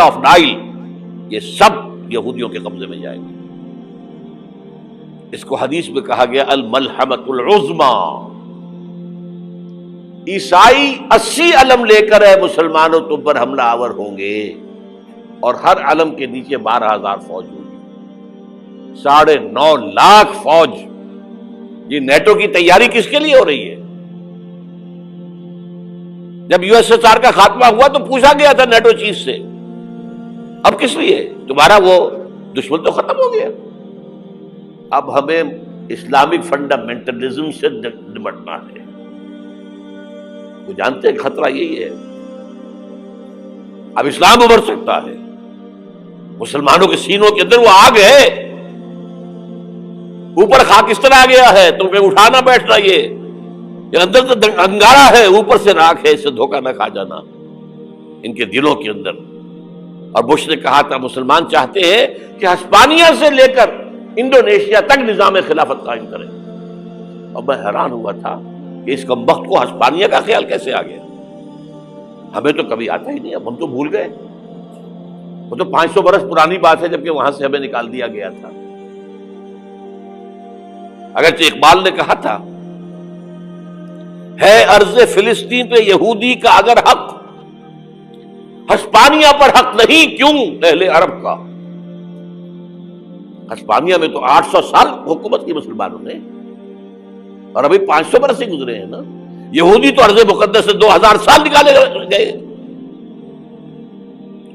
Of Nile, یہ سب یہودیوں کے قبضے میں جائے گا۔ اس کو حدیث میں کہا گیا الملحمۃ العظمی۔ عیسائی 80 علم لے کر ہے مسلمانوں تم پر حملہ آور ہوں گے، اور ہر علم کے نیچے 12,000 فوج ہوگی، 9.5 لاکھ فوج۔ یہ نیٹو کی تیاری کس کے لیے ہو رہی ہے؟ جب USSR کا خاتمہ ہوا تو پوچھا گیا تھا نیٹو چیف سے، اب کس لیے؟ تمہارا وہ دشمن تو ختم ہو گیا، اب ہمیں اسلامک فنڈامنٹلزم سے نمٹنا ہے۔ وہ جانتے ہیں خطرہ یہی ہے، اب اسلام ابھر سکتا ہے، مسلمانوں کے سینوں کے اندر وہ آگ ہے، اوپر خاکستر آ گیا ہے، تم پہ اٹھانا بیٹھنا، یہ اندر تو انگارہ ہے، اوپر سے راکھ ہے، اس سے دھوکہ نہ کھا جانا ان کے دلوں کے اندر۔ اور بش نے کہا تھا مسلمان چاہتے ہیں کہ ہسپانیہ سے لے کر انڈونیشیا تک نظام خلافت قائم کریں، اور میں حیران ہوا تھا کہ اس کمبخت کو ہسپانیہ کا خیال کیسے آ گیا؟ ہمیں تو کبھی آتا ہی نہیں، اب ہم تو بھول گئے، وہ تو 500 برس پرانی بات ہے جبکہ وہاں سے ہمیں نکال دیا گیا تھا۔ اگرچہ اقبال نے کہا تھا ہے ارض فلسطین پہ یہودی کا اگر حق، ہسپانیہ پر حق نہیں کیوں اہل عرب کا؟ ہسپانیہ میں تو 800 سال حکومت کی مسلمانوں نے، اور ابھی 500 برس ہی گزرے ہیں نا۔ یہودی تو ارض مقدس سے 2000 سال نکالے گئے،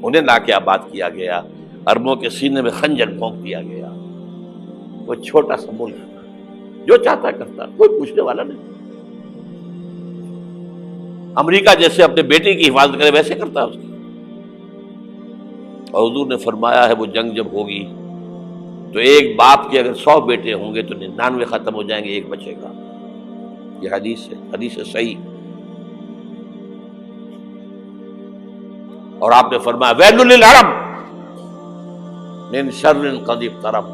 انہیں لا کے آباد کیا گیا، عربوں کے سینے میں خنجر بھونک دیا گیا۔ وہ چھوٹا سا ملک جو چاہتا کرتا، کوئی پوچھنے والا نہیں۔ امریکہ جیسے اپنے بیٹے کی حفاظت کرے ویسے کرتا ہے اس کی۔ اور حضور نے فرمایا ہے وہ جنگ جب ہوگی تو ایک باپ کے اگر 100 بیٹے ہوں گے تو 99 ختم ہو جائیں گے، ایک بچے گا۔ یہ حدیث ہے، حدیث ہے صحیح۔ اور آپ نے فرمایا ویل للعرب من شر قد اقترب،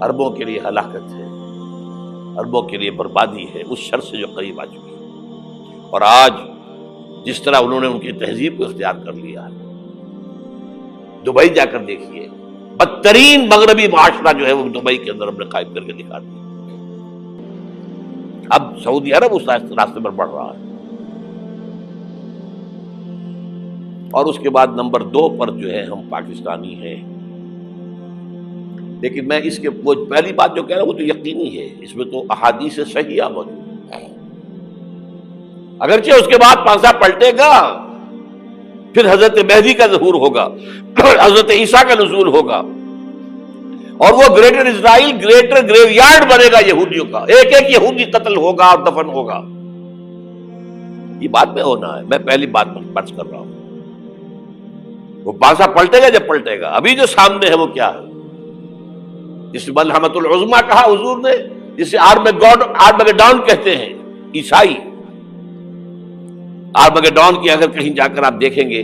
عربوں کے لیے ہلاکت ہے، عربوں کے لیے بربادی ہے اس شر سے جو قریب آ چکی ہے۔ اور آج جس طرح انہوں نے ان کی تہذیب کو اختیار کر لیا ہے، دبئی جا کر دیکھیے، بدترین مغربی معاشرہ جو ہے وہ دبئی کے اندر ہم نے قائم کر کے دکھا دیا۔ اب سعودی عرب اس راستے پر بڑھ رہا ہے، اور اس کے بعد نمبر 2 پر جو ہے ہم پاکستانی ہیں۔ لیکن میں اس کے وہ پہلی بات جو کہہ رہا ہوں وہ تو یقینی ہے، اس میں تو احادیث صحیحہ موجود ہے۔ اگرچہ اس کے بعد پانسا پلٹے گا، پھر حضرت مہدی کا ظہور ہوگا، حضرت عیسیٰ کا نزول ہوگا، اور وہ گریٹر اسرائیل گریٹر گریو یارڈ بنے گا یہودیوں کا، ایک ایک یہودی قتل ہوگا اور دفن ہوگا۔ یہ بات میں ہونا ہے، میں پہلی بات پر بحث کر رہا ہوں۔ وہ پانسا پلٹے گا جب پلٹے گا، ابھی جو سامنے ہے وہ کیا ہے؟ جس ملحمۃ العظمی کہا حضور نے، جسے آرمگیڈون کہتے ہیں عیسائی۔ آرمگیڈون کی اگر کہیں جا کر آپ دیکھیں گے،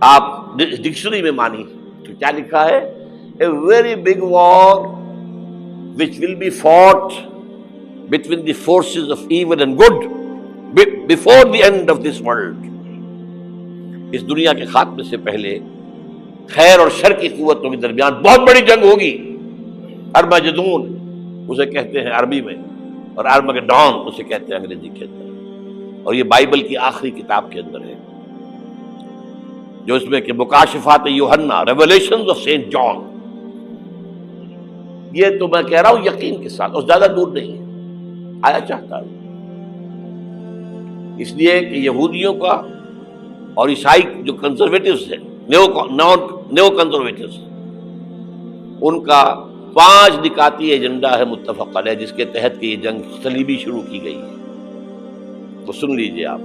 آپ ڈکشنری میں مانی تو کیا لکھا ہے؟ A very big war which will be fought between the forces of evil and good before the end of this world۔ اس دنیا کے خاتمے سے پہلے خیر اور شر کی قوتوں کے درمیان بہت بڑی جنگ ہوگی۔ ارمجدون اسے کہتے ہیں عربی میں، اور آرمگیڈون اسے کہتے ہیں انگریزی کے اندر، اور یہ بائبل کی آخری کتاب کے اندر ہے، جو اس میں کہ مکاشفات یوحنا، ریولیشنز آف سینٹ جان۔ یہ تو میں کہہ رہا ہوں یقین کے ساتھ، اور زیادہ دور نہیں ہے، آیا چاہتا ہے۔ اس لیے کہ یہودیوں کا اور عیسائی جو کنزرویٹوز ہیں، نیو کنزرویٹوز، ان کا 5 نکاتی ایجنڈا ہے متفق علیہ، جس کے تحت کہ یہ جنگ صلیبی شروع کی گئی ہے۔ تو سن لیجئے آپ،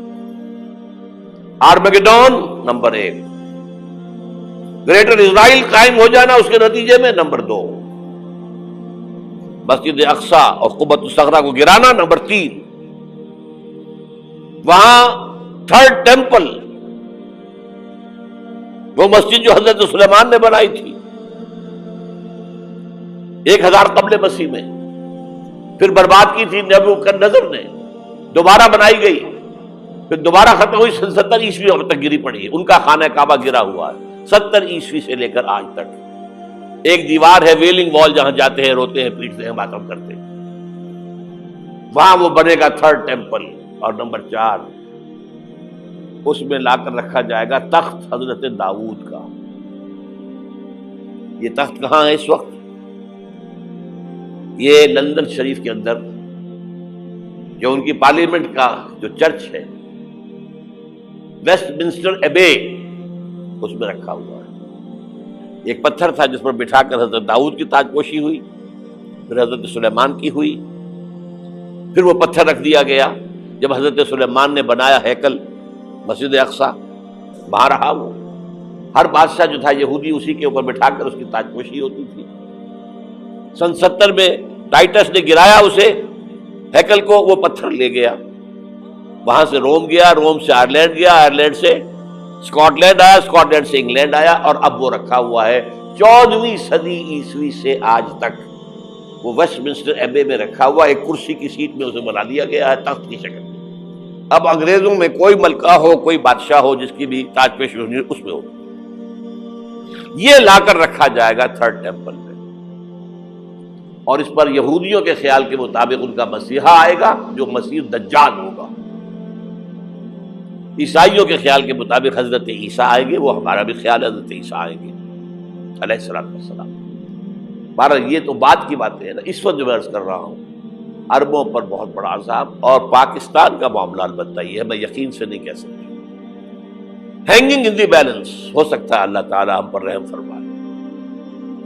آرمگیڈون نمبر 1، گریٹر اسرائیل قائم ہو جانا اس کے نتیجے میں نمبر 2، مسجد اقصی اور قبۃ الصغریٰ کو گرانا نمبر 3، وہاں 3rd ٹیمپل، وہ مسجد جو حضرت سلیمان نے بنائی تھی 1000 قبل مسیح میں، پھر برباد کی تھی نبوکدنضر نے، دوبارہ بنائی گئی، پھر دوبارہ ختم ہوئی 70 عیسوی اب تک گری پڑی ہے، ان کا خانہ کعبہ گرا ہوا ہے 70 عیسوی سے لے کر آج تک۔ ایک دیوار ہے ویلنگ وال، جہاں جاتے ہیں، روتے ہیں، پیٹتے ہیں، ماتم کرتے ہیں، وہاں وہ بنے گا 3rd ٹیمپل۔ اور نمبر 4، اس میں لا کر رکھا جائے گا تخت حضرت داؤد کا۔ یہ تخت کہاں ہے اس وقت؟ یہ لندن شریف کے اندر جو ان کی پارلیمنٹ کا جو چرچ ہے، ویسٹ منسٹر ایبے، اس میں رکھا ہوا ہے۔ ایک پتھر تھا جس پر بٹھا کر حضرت داؤد کی تاج پوشی ہوئی، پھر حضرت سلیمان کی ہوئی، پھر وہ پتھر رکھ دیا گیا جب حضرت سلیمان نے بنایا ہیکل مسجد اقصیٰ، وہاں رہا وہ۔ ہر بادشاہ جو تھا یہودی اسی کے اوپر بٹھا کر اس کی تاج پوشی ہوتی تھی۔ سن 70 میں ٹائٹس نے گرایا اسے، ہیکل کو، وہ پتھر لے گیا، وہاں سے روم گیا، روم سے آئرلینڈ گیا، آئرلینڈ سے اسکاٹ لینڈ آیا، اسکاٹ لینڈ سے انگلینڈ آیا، اور اب وہ رکھا ہوا ہے 14ویں صدی عیسوی سے آج تک۔ وہ ویسٹ منسٹر ایبے میں رکھا ہوا، ایک کرسی کی سیٹ میں اسے بنا دیا گیا ہے تخت کی شکل میں۔ اب انگریزوں میں کوئی ملکہ ہو، کوئی بادشاہ ہو جس کی بھی تاج پوشی ہونی اس میں ہو، یہ لا کر رکھا جائے گا 3rd ٹیمپل میں۔ اور اس پر یہودیوں کے خیال کے مطابق ان کا مسیحا آئے گا جو مسیح دجال ہوگا۔ عیسائیوں کے خیال کے مطابق حضرت عیسیٰ آئیں گے، وہ ہمارا بھی خیال ہے حضرت عیسیٰ آئیں گے علیہ السلام۔ بہرحال یہ تو بعد کی باتیں ہیں نا، اس وقت جو میں عرض کر رہا ہوں عربوں پر بہت بڑا عذاب، اور پاکستان کا معاملہ البتہ یہ ہے، میں یقین سے نہیں کہہ سکتا، ہینگنگ ان دی بیلنس، ہو سکتا ہے اللہ تعالیٰ ہم پر رحم فرمائے،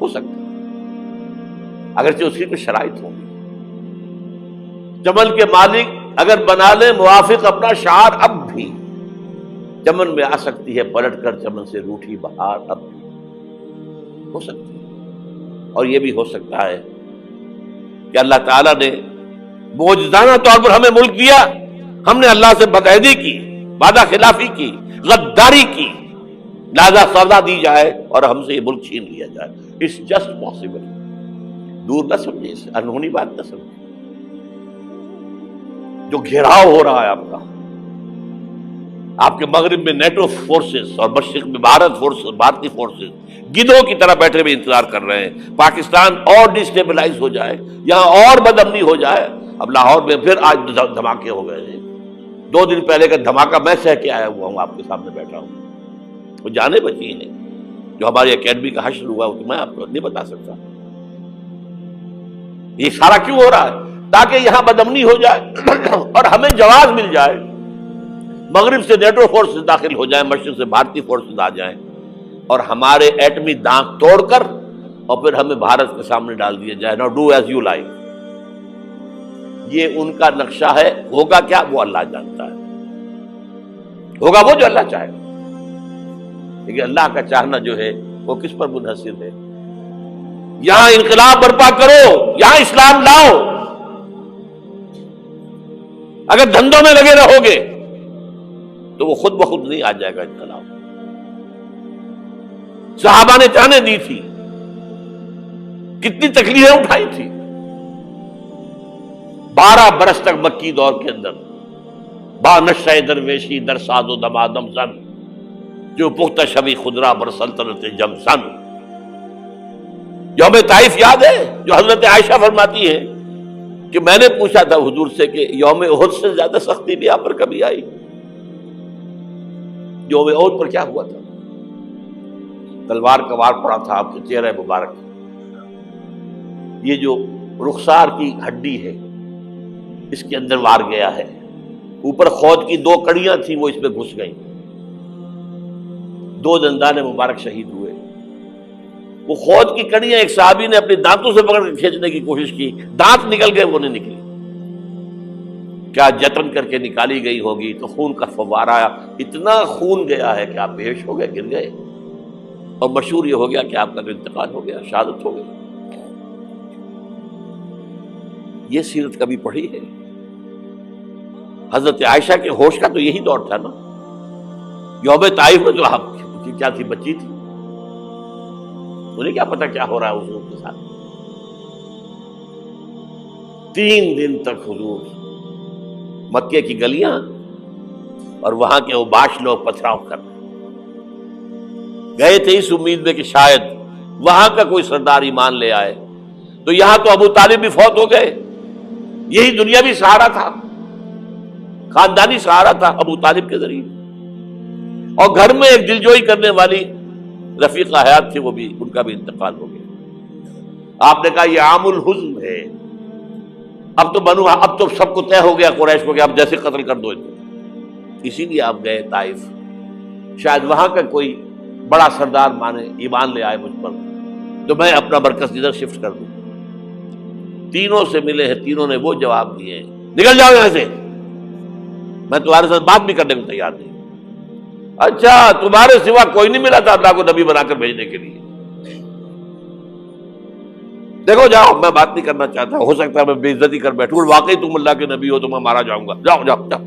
ہو سکتا ہے، اگرچہ اس کی کچھ شرائط ہوں گی۔ چمن کے مالک اگر بنا لیں موافق اپنا شعار، اب بھی چمن میں آ سکتی ہے پلٹ کر چمن سے روٹھی بہار، اب بھی ہو سکتی ہے۔ اور یہ بھی ہو سکتا ہے کہ اللہ تعالیٰ نے معجزانہ طور پر ہمیں ملک دیا، ہم نے اللہ سے بدعہدی کی، وعدہ خلافی کی، غداری کی، لہذا سزا دی جائے اور ہم سے یہ ملک چھین لیا جائے۔ اٹس جسٹ پاسبل، دور نہ سمجھے، اسے انہونی بات نہ سمجھے۔ جو گھیراؤ ہو رہا ہے آپ کے مغرب میں نیٹو فورسز اور مشرق میں بھارتی فورسز گدھوں کی طرح بیٹھے ہوئے انتظار کر رہے ہیں پاکستان اور ڈسٹیبلائز ہو جائے، یہاں اور بدامنی ہو جائے۔ اب لاہور میں پھر آج دھماکے ہو گئے ہیں، 2 دن پہلے کا دھماکہ میں سہ کے آیا ہوا ہوں، آپ کے سامنے بیٹھا ہوں، وہ جانیں بچی ہیں جو ہماری اکیڈمی کا حشر ہوا، تو میں آپ کو نہیں بتا سکتا۔ یہ سارا کیوں ہو رہا ہے؟ تاکہ یہاں بدامنی ہو جائے اور ہمیں جواز مل جائے، مغرب سے نیٹو فورسز داخل ہو جائیں، مشرق سے بھارتی فورسز آ جائیں اور ہمارے ایٹمی دانت توڑ کر اور پھر ہمیں بھارت کے سامنے ڈال دیا جائے، نو ڈو ایز یو لائک۔ یہ ان کا نقشہ ہے، ہوگا کیا وہ اللہ جانتا ہے، ہوگا وہ جو اللہ چاہے، لیکن اللہ کا چاہنا جو ہے وہ کس پر منحصر ہے؟ یہاں انقلاب برپا کرو، یہاں اسلام لاؤ، اگر دھندوں میں لگے رہو گے تو وہ خود بخود نہیں آ جائے گا انقلاب۔ صحابہ نے جانیں دی تھی، کتنی تکلیفیں اٹھائی تھی، 12 برس تک مکی دور کے اندر با نشہ درویشی در ساز و دمادم زن، جو پختہ شبی خدرا بر سلطنت جم سن۔ یوم طائف یاد ہے جو حضرت عائشہ فرماتی ہے کہ میں نے پوچھا تھا حضور سے کہ یوم احد سے زیادہ سختی بھی آپ پر کبھی آئی؟ یوم احد پر کیا ہوا تھا؟ تلوار کا وار پڑا تھا آپ کے چہرہ مبارک، یہ جو رخسار کی ہڈی ہے اس کے اندر وار گیا ہے، اوپر خود کی 2 کڑیاں تھیں وہ اس میں گھس گئیں، 2 دندان مبارک شہید ہوئے۔ وہ خود کی کڑیاں ایک صحابی نے اپنے دانتوں سے پکڑ کے کھینچنے کی کوشش کی، دانت نکل گئے، وہ نہیں نکلی، کیا جتن کر کے نکالی گئی ہوگی تو خون کا فوارہ آیا، اتنا خون گیا ہے کہ آپ بے ہوش ہو گئے، گر گئے، اور مشہور یہ ہو گیا کہ آپ کا انتقال ہو گیا، شہادت ہو گئی۔ یہ سیرت کبھی پڑھی ہے؟ حضرت عائشہ کے ہوش کا تو یہی دور تھا نا، یوم طائف میں جو آپ کی کیا تھی، بچی تھی، انہیں کیا پتا کیا ہو رہا ہے حضور کے ساتھ۔ 3 دن تک حضور مکے کی گلیاں اور وہاں کے اوباش لوگ پتھراؤ کر رہے گئے تھے اس امید میں کہ شاید وہاں کا کوئی سردار ایمان لے آئے. تو یہاں تو ابو طالب بھی فوت ہو گئے. یہی دنیاوی سہارا تھا، خاندانی سہارا تھا ابو طالب کے ذریعے. اور گھر میں ایک دلجوئی کرنے والی رفیقہ حیات تھی، وہ بھی، ان کا بھی انتقال ہو گیا. آپ نے کہا یہ عام الحزن ہے. اب تو سب کو طے ہو گیا قریش کو کہ آپ جیسے قتل کر دو. اسی لیے آپ گئے طائف، شاید وہاں کا کوئی بڑا سردار مانے، ایمان لے آئے مجھ پر، تو میں اپنا مرکز ادھر شفٹ کر دوں. تینوں سے ملے ہیں، تینوں نے وہ جواب دیے ہیں، نکل جاؤ یہاں سے، میں تمہارے ساتھ بات بھی کرنے کو تیار نہیں. اچھا، تمہارے سوا کوئی نہیں ملا تھا اللہ کو نبی بنا کر بھیجنے کے لیے؟ دیکھو جاؤ، میں بات نہیں کرنا چاہتا، ہو سکتا ہے میں بے عزتی کر بیٹھوں، واقعی تم اللہ کے نبی ہو تو میں مارا جاؤں گا، جاؤ جاؤ جاؤ.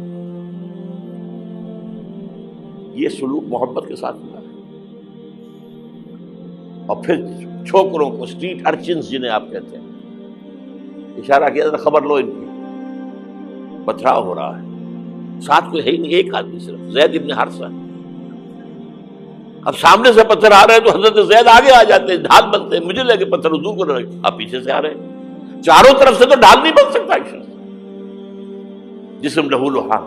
یہ سلوک محبت کے ساتھ ملا. اور پھر چھوکروں کو، اسٹریٹ ارچنز جنہیں آپ کہتے ہیں، اشارہ کیا تھا، خبر لو ان کی، پتھراؤ ہو رہا ہے. ساتھ کوئی ہے ہی نہیں، ایک آدمی صرف، زید ابن حارثہ. اب سامنے سے پتھر آ رہے ہیں تو حضرت زید آگے آ جاتے ہیں، ڈھال بنتے ہیں. مجھے لگے پتھر حضور کو رہے، آپ پیچھے سے آ رہے ہیں. چاروں طرف سے تو ڈھال نہیں بن سکتا ایک شخص، جسم لہو لہان،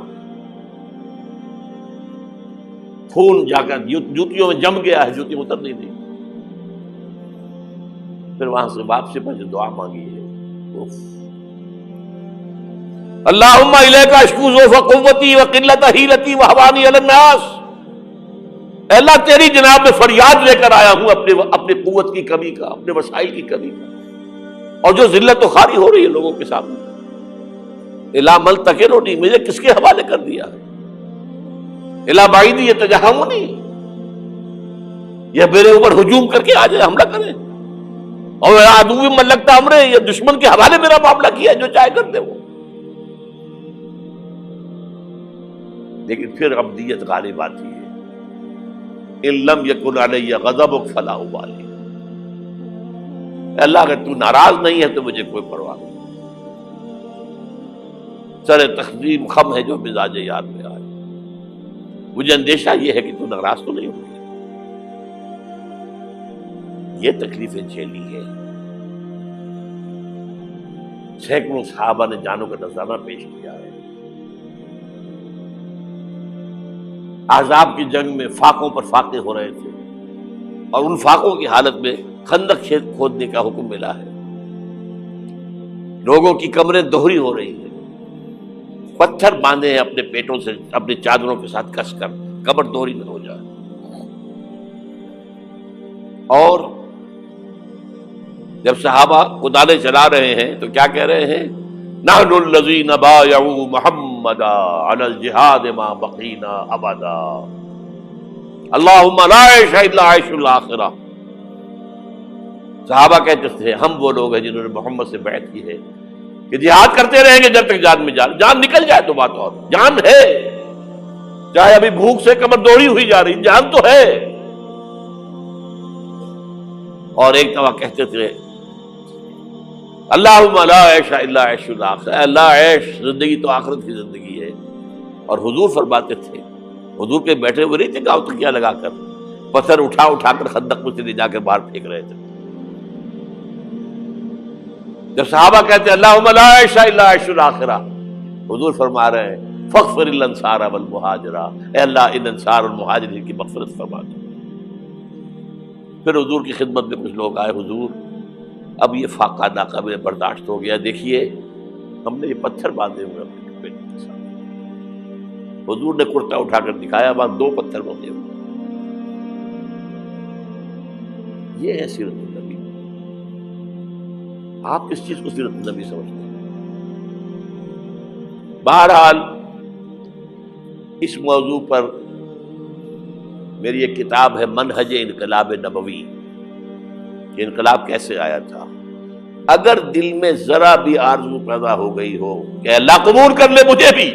خون جا کر جوتیوں میں جم گیا ہے، جوتی اتر نہیں دی. پھر وہاں سے واپسی پر جو دعا مانگی ہے، اللہم الیک اشکو ضعف قوتی وقلت حیلتی وہوانی علی الناس. اے اللہ تیری جناب میں فریاد لے کر آیا ہوں اپنے قوت کی کمی کا، اپنے وسائل کی کمی کا، اور جو ذلت و خواری ہو رہی ہے لوگوں کے سامنے. الا ملتکلنی، مجھے کس کے حوالے کر دیا ہے؟ الا بعیدی یتجہمنی، یہ میرے اوپر ہجوم کر کے آ جائے، حملہ کرے. اور عدو من لگتا امرے، یہ دشمن کے حوالے میرا معاملہ کیا، جو چاہے کر دے وہ. لیکن پھر عبدیت غالب آتی ہے. ان لم یکن علی غضبک فلا ابالی. اللہ اگر تو ناراض نہیں ہے تو مجھے کوئی پرواہ نہیں. سر تقسیم خم ہے جو مزاج یار میں آئے. مجھے اندیشہ یہ ہے کہ تو ناراض تو نہیں ہوگی. یہ تکلیفیں جھیلی ہے. سینکڑوں صحابہ نے جانوں کا نذرانہ پیش کیا ہے. احزاب کی جنگ میں فاقوں پر فاقے ہو رہے تھے، اور ان فاقوں کی حالت میں خندق کھودنے کا حکم ملا ہے. لوگوں کی کمریں دوہری ہو رہی ہیں، پتھر باندھے ہیں اپنے پیٹوں سے، اپنی چادروں کے ساتھ کس کر کمر دوہری نہ ہو جائے. اور جب صحابہ کدالیں چلا رہے ہیں تو کیا کہہ رہے ہیں؟ نحن الذین بایعوا محمدا علی الجہاد ما بقینا ابدا اللہم لا عیش الا عیش الاخرہ. صحابہ کہتے تھے ہم وہ لوگ ہیں جنہوں نے محمد سے بیعت کی ہے کہ جہاد کرتے رہیں گے جب تک جان میں جان نکل جائے تو بات اور، جان ہے، چاہے ابھی بھوک سے کمر دوڑی ہوئی جا رہی، جان تو ہے. اور ایک دفعہ کہتے تھے اللہم لا عیش الا عیش الاخرہ، اللہ عیش، زندگی تو آخرت کی زندگی ہے. اور حضور فرماتے تھے، حضور کے بیٹھے ہوئے نہیں تھے گاؤں تکیہ لگا کر، پتھر اٹھا کر خندق میں سے لے جا کر باہر پھینک رہے تھے. جب صحابہ کہتے ہیں اللہم لا عیش الا عیش الاخرہ، حضور فرما رہے ہیں فاغفر الانصار والمہاجرہ، اے اللہ ان انصار اور مہاجرین کی مغفرت فرما دو. پھر حضور کی خدمت میں کچھ لوگ آئے، حضور اب یہ فاقہ ناقابل برداشت ہو گیا، دیکھیے ہم نے یہ پتھر باندھے ہوئے اپنے پیٹ کے ساتھ. حضور نے کرتا اٹھا کر دکھایا، وہاں 2 پتھر بندھے ہوئے. یہ ہے سیرت النبی. آپ کس چیز کو سیرت النبی سمجھتے ہیں؟ بہرحال اس موضوع پر میری ایک کتاب ہے منہج انقلاب نبوی، کہ انقلاب کیسے آیا تھا. اگر دل میں ذرا بھی آرزو پیدا ہو گئی ہو کہ اللہ قبول کر لے مجھے بھی،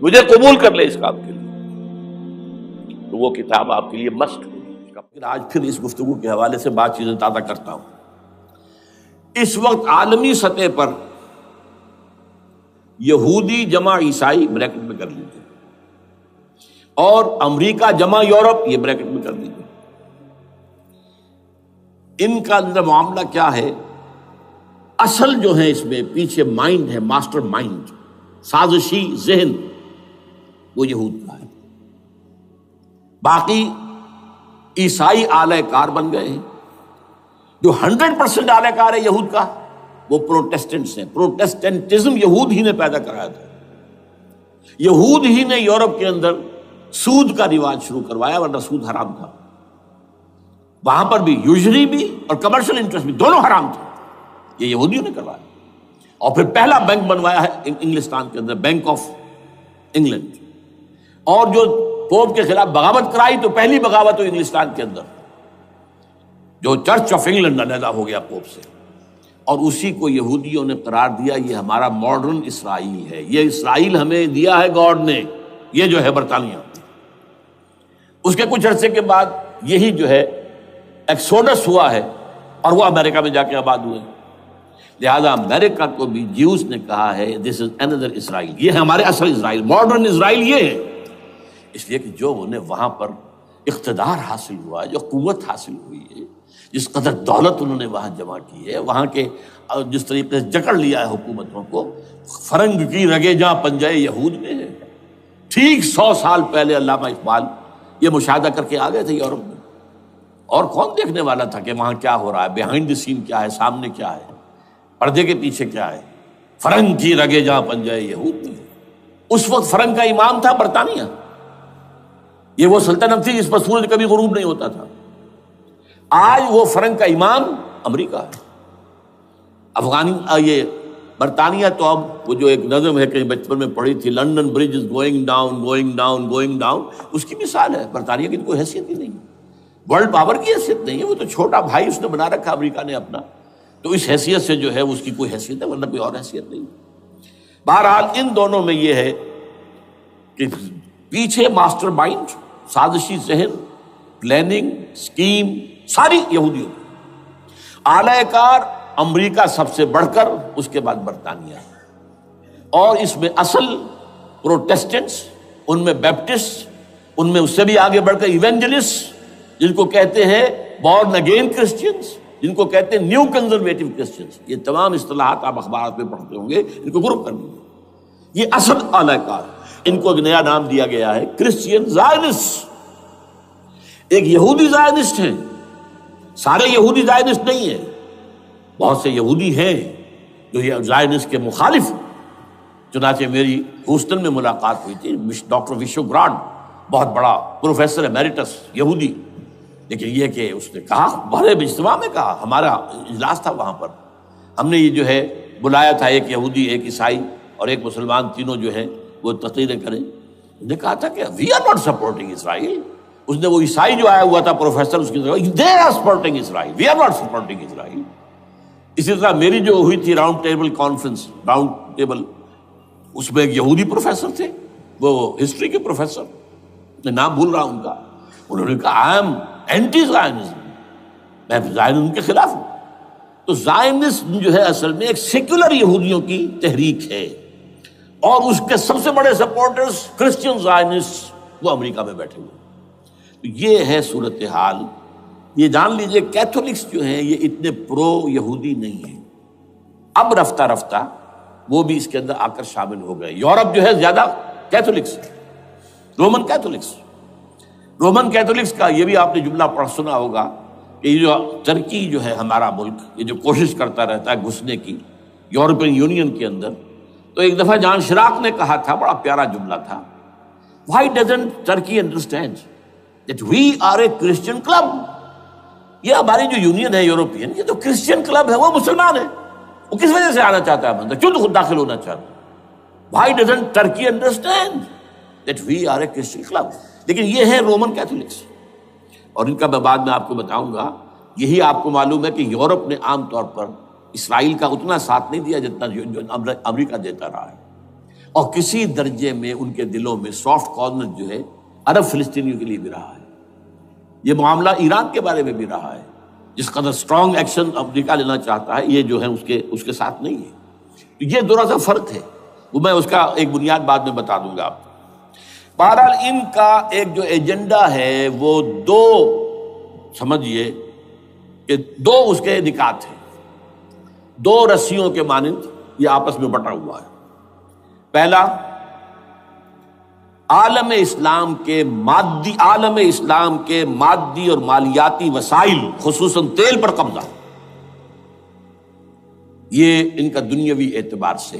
مجھے قبول کر لے اس کام کے لیے، تو وہ کتاب آپ کے لیے مسٹ ہوگی. آج پھر اس گفتگو کے حوالے سے بات چیزیں تازہ کرتا ہوں. اس وقت عالمی سطح پر یہودی جمع عیسائی بریکٹ میں کر لیجیے، اور امریکہ جمع یورپ یہ بریکٹ میں کر لیجیے۔ ان کا اندر معاملہ کیا ہے؟ اصل جو ہے اس میں پیچھے مائنڈ ہے، ماسٹر مائنڈ، سازشی ذہن، وہ یہود کا ہے۔ باقی عیسائی آلہ کار بن گئے ہیں۔ جو 100% آلہ کار ہے یہود کا وہ پروٹیسٹنٹس ہیں۔ پروٹیسٹنٹزم یہود ہی نے پیدا کرایا تھا، یہود ہی نے یورپ کے اندر سود کا رواج شروع کروایا، ورنہ سود حرام تھا وہاں پر بھی، یوزری بھی اور کمرشل انٹرسٹ بھی، دونوں حرام تھے، یہ یہودیوں نے کروایا۔ اور پھر پہلا بینک بنوایا ہے انگلستان کے اندر، بینک آف انگلینڈ، اور جو پوپ کے خلاف بغاوت کرائی تو پہلی بغاوت ہوئی انگلستان کے اندر، جو چرچ آف انگلینڈ علیحدہ ہو گیا پوپ سے، اور اسی کو یہودیوں نے قرار دیا یہ ہمارا ماڈرن اسرائیل ہے، یہ اسرائیل ہمیں دیا ہے گاڈ نے، یہ جو ہے برطانیہ۔ اس کے کچھ عرصے کے بعد یہی جو ہے ایکسوڈس ہوا ہے اور وہ امریکہ میں جا کے آباد ہوئے، لہذا امریکہ کو بھی جیوز نے کہا ہے دس از اندر اسرائیل، یہ ہے ہمارے اصل اسرائیل، ماڈرن اسرائیل یہ ہے، اس لیے کہ جو انہیں وہاں پر اقتدار حاصل ہوا ہے، جو قوت حاصل ہوئی ہے، جس قدر دولت انہوں نے وہاں جمع کی ہے، وہاں کے جس طریقے سے جکڑ لیا ہے حکومتوں کو، فرنگ کی رگے جہاں پنجے یہود میں ہے۔ ٹھیک 100 سال پہلے علامہ اقبال یہ مشاہدہ کر کے آ گئے تھے یورپ میں، اور کون دیکھنے والا تھا کہ وہاں کیا ہو رہا ہے، بیہائنڈ دی سین کیا ہے، سامنے کیا ہے، پردے کے پیچھے کیا ہے۔ فرنگ کی رگے جہاں پنجے یہود میں، اس وقت فرنگ کا امام تھا برطانیہ، یہ وہ سلطنت تھی جس پر سورج کبھی غروب نہیں ہوتا تھا۔ آج وہ فرنگ کا امام امریکہ ہے۔ یہ برطانیہ تو اب وہ جو ایک نظم ہے کہ بچپن میں پڑھی تھی، London bridge is going down going down going down, اس کی مثال ہے۔ برطانیہ کی کوئی حیثیت ہی نہیں، ورلڈ پاور کی حیثیت نہیں ہے، وہ تو چھوٹا بھائی اس نے بنا رکھا امریکہ نے اپنا، تو اس حیثیت سے جو ہے اس کی کوئی حیثیت ہے، ورنہ کوئی اور حیثیت نہیں۔ بہرحال ان دونوں میں یہ ہے کہ پیچھے ماسٹر مائنڈ، سازشی ذہن، پلاننگ، اسکیم ساری یہودیوں کی، اعلی کار امریکہ سب سے بڑھ کر، اس کے بعد برطانیہ، اور اس میں اصل پروٹیسٹنٹس، ان میں بیپٹسٹ، ان میں اس سے بھی آگے بڑھ کر ایونجلسٹ، جن کو کہتے ہیں بورن اگین کرسچنس، جن کو کہتے ہیں نیو کنزرویٹو کرسچنس، یہ تمام اصطلاحات آپ اخبارات میں پڑھتے ہوں گے، ان کو گروپ کرنی ہے۔ یہ اصل اعلی کار، ان کو ایک نیا نام دیا گیا ہے کرسچین زائنسٹ۔ ایک یہودی زائنسٹ ہیں، سارے یہودی زائنسٹ نہیں ہیں، بہت سے یہودی ہیں جو یہ زائنسٹ کے مخالف ہیں۔ چنانچہ میری ہیوسٹن میں ملاقات ہوئی تھی ڈاکٹر وشو گرانڈ، بہت بڑا پروفیسر ایمیریٹس یہودی، لیکن یہ کہ اس نے کہا، بڑے اجتماع میں کہا، ہمارا اجلاس تھا وہاں پر، ہم نے یہ جو ہے بلایا تھا ایک یہودی، ایک عیسائی اور ایک مسلمان، تینوں جو ہے وہ تقریریں کریں۔ نے کہا تھا کہ وی آر ناٹ سپورٹنگ اسرائیل۔ اس نے وہ عیسائی جو آیا ہوا تھا پروفیسر، اس کی طرف they are supporting Israel, we are not supporting Israel. اسی طرح میری جو ہوئی تھی round table conference, round table, اس میں ایک یہودی پروفیسر تھے، وہ ہسٹری کے پروفیسر، میں نام بھول رہا ہوں ان کا، انہوں نے کہا آئی ایم اینٹی زائنزم، میں زائنزم کے خلاف ہوں۔ تو زائنزم جو ہے اصل میں ایک سیکولر یہودیوں کی تحریک ہے، اور اس کے سب سے بڑے سپورٹرز کرسچین زائنسٹ وہ امریکہ میں بیٹھے ہوئے۔ تو یہ ہے صورتحال۔ یہ جان لیجئے کیتھولکس جو ہیں یہ اتنے پرو یہودی نہیں ہیں، اب رفتہ رفتہ وہ بھی اس کے اندر آ کر شامل ہو گئے۔ یورپ جو ہے زیادہ Catholics, Roman Catholics, Roman Catholics کا یہ بھی آپ نے جملہ پڑھ سنا ہوگا کہ یہ جو ترکی جو ہے ہمارا ملک، یہ جو کوشش کرتا رہتا ہے گھسنے کی یورپین یونین کے اندر، تو ایک دفعہ جان شراق نے کہا تھا، بڑا پیارا جملہ تھا، why doesn't Turkey understand that we are a Christian club؟ یہ ہماری جو یونین ہے یورپین، یہ تو کرسچین کلب ہے، وہ مسلمان ہے، وہ کس وجہ سے آنا چاہتا ہے بندہ، کیوں تو خود داخل ہونا چاہتا ہے؟ why doesn't Turkey understand that we are a Christian club؟ لیکن یہ ہے رومن کیتھولکس، اور ان کا میں بعد میں آپ کو بتاؤں گا۔ یہی آپ کو معلوم ہے کہ یورپ نے عام طور پر اسرائیل کا اتنا ساتھ نہیں دیا جتنا جو امریکہ دیتا رہا ہے، اور کسی درجے میں ان کے دلوں میں سافٹ کارنر جو ہے عرب فلسطینیوں کے لیے بھی رہا ہے۔ یہ معاملہ ایران کے بارے میں بھی رہا ہے، جس قدر اسٹرانگ ایکشن امریکہ لینا چاہتا ہے، یہ جو ہے اس کے ساتھ نہیں ہے۔ تو یہ تھوڑا سا فرق ہے۔ وہ میں اس کا ایک بنیاد بعد میں بتا دوں گا آپ کو۔ بہرحال ان کا ایک جو ایجنڈا ہے وہ دو، سمجھیے کہ دو اس کے نکات ہیں، دو رسیوں کے مانند یہ آپس میں بٹا ہوا ہے۔ پہلا، عالم اسلام کے مادی اور مالیاتی وسائل خصوصاً تیل پر قبضہ، یہ ان کا دنیاوی اعتبار سے،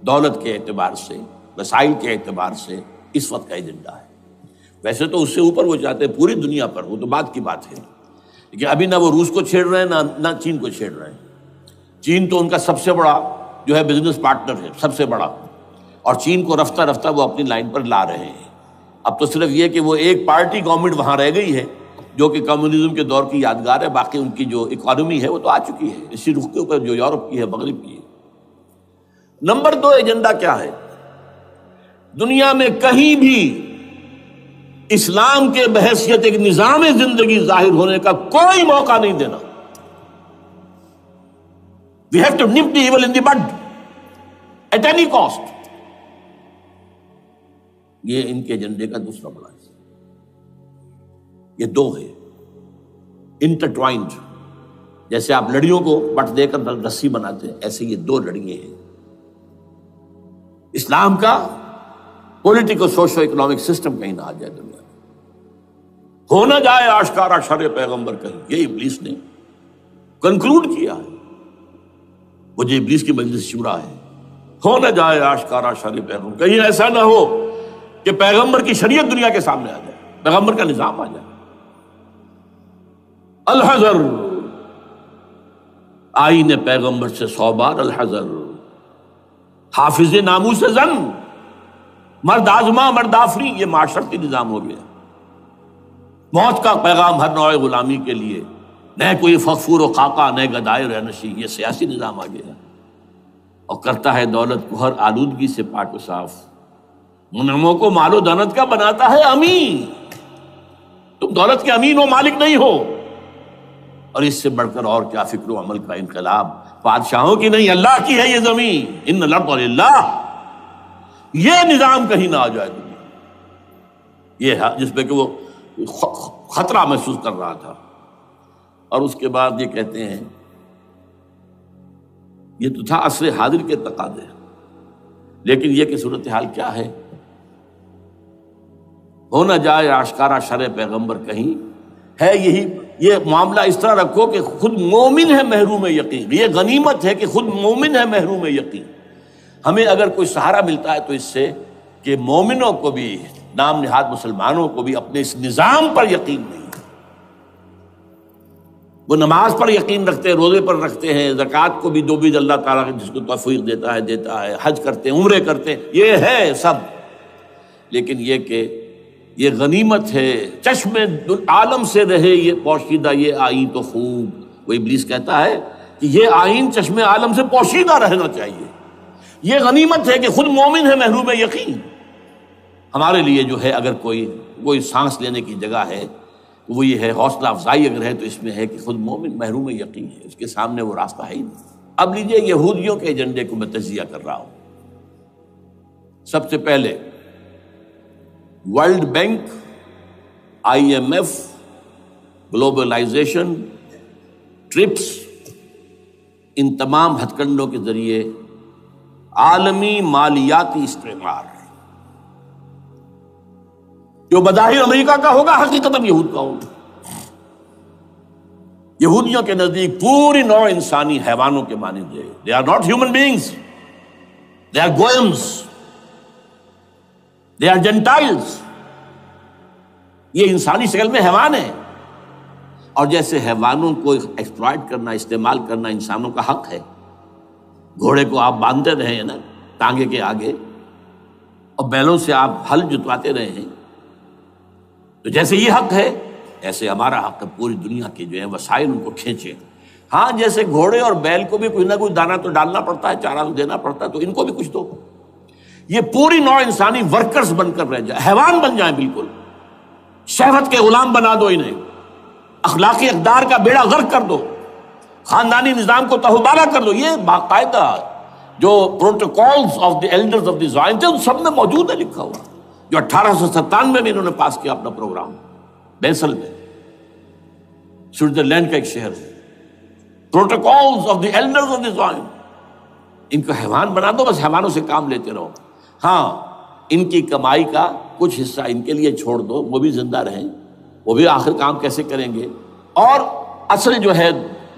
دولت کے اعتبار سے، وسائل کے اعتبار سے اس وقت کا ایجنڈا ہے۔ ویسے تو اس سے اوپر وہ چاہتے ہیں پوری دنیا پر، وہ تو بات کی بات ہے، لیکن ابھی نہ وہ روس کو چھیڑ رہے ہیں نہ چین کو چھیڑ رہے ہیں۔ چین تو ان کا سب سے بڑا جو ہے بزنس پارٹنر ہے، سب سے بڑا، اور چین کو رفتہ رفتہ وہ اپنی لائن پر لا رہے ہیں۔ اب تو صرف یہ کہ وہ ایک پارٹی گورنمنٹ وہاں رہ گئی ہے جو کہ کمیونزم کے دور کی یادگار ہے، باقی ان کی جو اکانومی ہے وہ تو آ چکی ہے اسی رخ کے اوپر جو یورپ کی ہے، مغرب کی ہے۔ نمبر دو ایجنڈا کیا ہے؟ دنیا میں کہیں بھی اسلام کے بحیثیت ایک نظام زندگی ظاہر ہونے کا کوئی موقع نہیں دینا۔ We have to nip the evil in the bud at any cost۔ یہ ان کے ایجنڈے کا دوسرا بڑا حصہ۔ یہ دو ہے انٹرٹوائنڈ، جیسے آپ لڑیوں کو بٹ دے کر رسی بناتے ہیں، ایسے یہ دو لڑیاں ہیں۔ اسلام کا پولیٹیکل سوشو اکنامک سسٹم کہیں نہ آ جائے دنیا میں، ہو نہ جائے آشکارا شر پیغمبر کہیں، یہ ابلیس نے کنکلوڈ کیا ہے، وہ جو ابلیس کی مجلس شورا ہے، ہو نہ جائے آشکارا شر پیغمبر، کہیں ایسا نہ ہو کہ پیغمبر کی شریعت دنیا کے سامنے آ جائے، پیغمبر کا نظام آ جائے۔ الحذر، آئین پیغمبر سے 100 بار الحذر، حافظ ناموس زن، مرد آزما مرد آفری، یہ معاشرتی نظام ہو گیا۔ موت کا پیغام ہر نوع غلامی کے لیے، نہ کوئی فخفور و خاکہ، نہ گدائے رہنشی، یہ سیاسی نظام آ گیا، اور کرتا ہے دولت کو ہر آلودگی سے پاک و صاف، منعموں کو مال و دولت کا بناتا ہے امین۔ تم دولت کے امین و مالک نہیں ہو، اور اس سے بڑھ کر اور کیا فکر و عمل کا انقلاب، بادشاہوں کی نہیں اللہ کی ہے یہ زمین، ان الارض للہ۔ یہ نظام کہیں نہ آ جائے دنیا، یہ جس پہ کہ وہ خطرہ محسوس کر رہا تھا۔ اور اس کے بعد یہ کہتے ہیں، یہ تو تھا عصر حاضر کے تقاضے، لیکن یہ کہ صورتحال کیا ہے؟ ہو نہ جائے آشکارا شرع پیغمبر کہیں، ہے یہی، یہ معاملہ اس طرح رکھو کہ خود مومن ہے محروم یقین، یہ غنیمت ہے کہ خود مومن ہے محروم یقین۔ ہمیں اگر کوئی سہارا ملتا ہے تو اس سے کہ مومنوں کو بھی، نام نہاد مسلمانوں کو بھی اپنے اس نظام پر یقین نہیں، وہ نماز پر یقین رکھتے ہیں، روزے پر رکھتے ہیں، زکوٰۃ کو بھی جو بھی اللہ تعالیٰ جس کو توفیق دیتا ہے، حج کرتے ہیں، عمرے کرتے ہیں، یہ ہے سب، لیکن یہ کہ یہ غنیمت ہے، چشم عالم سے رہے یہ پوشیدہ یہ آئین تو خوب۔ وہ ابلیس کہتا ہے کہ یہ آئین چشم عالم سے پوشیدہ رہنا چاہیے، یہ غنیمت ہے کہ خود مومن ہے محروم یقین۔ ہمارے لیے جو ہے اگر کوئی سانس لینے کی جگہ ہے تو وہ یہ ہے، حوصلہ افزائی اگر ہے تو اس میں ہے کہ خود مومن محروم یقین ہے، اس کے سامنے وہ راستہ ہے ہی نہیں۔ اب لیجئے یہودیوں کے ایجنڈے کو میں تجزیہ کر رہا ہوں۔ سب سے پہلے world bank, IMF، globalisation, TRIPS, ان تمام ہتھ کنڈوں کے ذریعے عالمی مالیاتی استعمار جو بظاہر امریکہ کا ہوگا، حقیقتاً یہود کا ہوگا۔ یہودیوں کے نزدیک پوری نوع انسانی حیوانوں کے مانند ہے۔ They are not human beings. They are goyams. They are Gentiles. یہ انسانی شکل میں حیوان ہیں، اور جیسے حیوانوں کو ایکسپلائٹ کرنا، استعمال کرنا انسانوں کا حق ہے۔ گھوڑے کو آپ باندھتے رہے ہیں نا ٹانگے کے آگے، اور بیلوں سے آپ ہل جتواتے رہے ہیں، تو جیسے یہ حق ہے ایسے ہمارا حق ہے پوری دنیا کے جو ہے وسائل ان کو کھینچے۔ ہاں جیسے گھوڑے اور بیل کو بھی کچھ نہ کچھ دانہ تو ڈالنا پڑتا ہے، چارہ تو دینا پڑتا ہے، تو ان کو بھی کچھ دو۔ یہ پوری نوع انسانی ورکرز بن کر رہ جائے، حیوان بن جائیں، بالکل شہوت کے غلام بنا دو انہیں، اخلاقی اقدار کا بیڑا غرق کر دو، خاندانی نظام کو تہوبالا کر دو۔ یہ باقاعدہ جو protocols of the elders of the Zion تھے ان سب میں موجود ہے لکھا ہوا، جو 1897 میں انہوں نے پاس کیا اپنا پروگرام بیسل میں، سوئٹزرلینڈ کا ایک شہر ہے. Protocols of the elders of the Zion. ان کو حیوان بنا دو، بس حیوانوں سے کام لیتے رہو. ہاں ان کی کمائی کا کچھ حصہ ان کے لیے چھوڑ دو، وہ بھی زندہ رہیں، وہ بھی آخر کام کیسے کریں گے، اور اصل جو ہے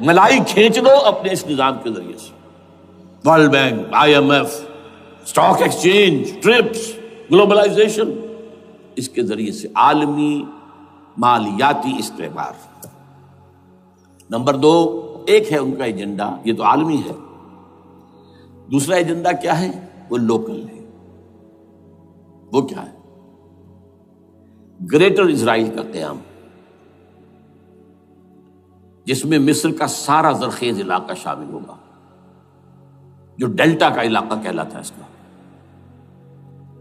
ملائی کھینچ دو اپنے اس نظام کے ذریعے سے. World bank, I M F, stock exchange, TRIPS, globalisation, اس کے ذریعے سے عالمی مالیاتی استعمار. نمبر 2، ایک ہے ان کا ایجنڈا، یہ تو عالمی ہے. دوسرا ایجنڈا کیا ہے؟ وہ لوکل ہے. وہ کیا ہے؟ گریٹر اسرائیل کا قیام، جس میں مصر کا سارا زرخیز علاقہ شامل ہوگا، جو ڈیلٹا کا علاقہ کہلاتا ہے اس کا،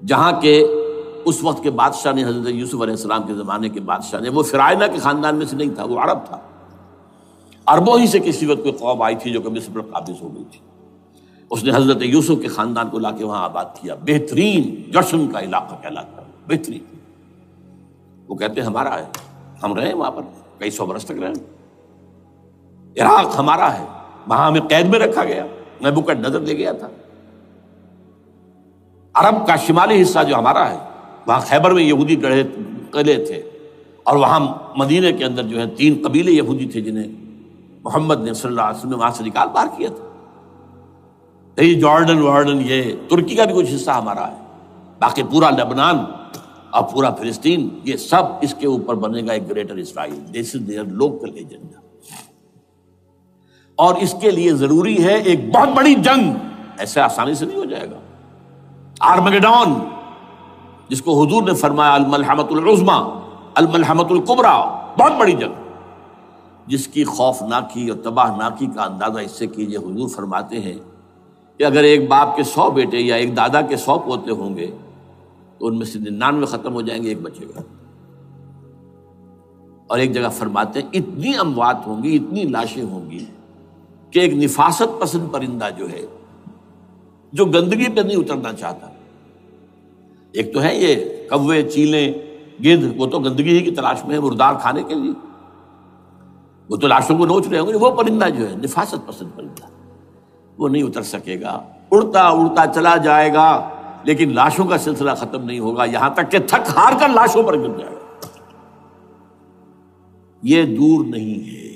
جہاں کے اس وقت کے بادشاہ نے، حضرت یوسف علیہ السلام کے زمانے کے بادشاہ نے، وہ فرعونہ کے خاندان میں سے نہیں تھا، وہ عرب تھا. عربوں ہی سے کسی وقت کوئی قوم آئی تھی جو کہ مصر پر قابض ہو گئی تھی. اس نے حضرت یوسف کے خاندان کو لا کے وہاں آباد کیا. بہترین جشن کا علاقہ کہلاتا ہے، بہترین. وہ کہتے ہیں ہمارا ہے، ہم رہے وہاں پر کئی 100 برس تک رہے. عراق ہمارا ہے، وہاں ہمیں قید میں رکھا گیا، نبوکدنضر لے گیا تھا. عرب کا شمالی حصہ جو ہمارا ہے، وہاں خیبر میں یہودی قلعے تھے، اور وہاں مدینے کے اندر جو ہے 3 قبیلے یہودی تھے جنہیں محمد نے صلی اللہ علیہ وسلم وہاں سے نکال باہر کیا تھا. یہ جارڈن یہ ترکی کا بھی کچھ حصہ ہمارا ہے. باقی پورا لبنان اور پورا فلسطین، یہ سب اس کے اوپر بنے گا ایک greater Israel. This is there local agenda. اور اس کے لیے ضروری ہے ایک بہت بڑی جنگ. ایسے آسانی سے نہیں ہو جائے گا. آرمگیڈون، جس کو حضور نے فرمایا الملحمۃ العظمی، الملحمۃ الکبریٰ، بہت بڑی جنگ، جس کی خوفناکی اور تباہ ناکی کا اندازہ اس سے کیجئے. حضور فرماتے ہیں کہ اگر ایک باپ کے 100 بیٹے یا ایک دادا کے 100 پوتے ہوں گے تو ان میں سے 99 ختم ہو جائیں گے، ایک بچے گا. اور ایک جگہ فرماتے ہیں اتنی اموات ہوں گی، اتنی لاشیں ہوں گی کہ ایک نفاست پسند پرندہ جو ہے، جو گندگی پہ نہیں اترنا چاہتا. ایک تو ہے یہ کوے، چیلیں، گدھ، وہ تو گندگی ہی کی تلاش میں ہے مردار کھانے کے لیے، وہ تو لاشوں کو نوچ رہے ہوں گے. وہ پرندہ جو ہے نفاست پسند پرندہ، وہ نہیں اتر سکے گا. اڑتا اڑتا چلا جائے گا، لیکن لاشوں کا سلسلہ ختم نہیں ہوگا، یہاں تک کہ تھک ہار کر لاشوں پر گر جائے گا. یہ دور نہیں ہے،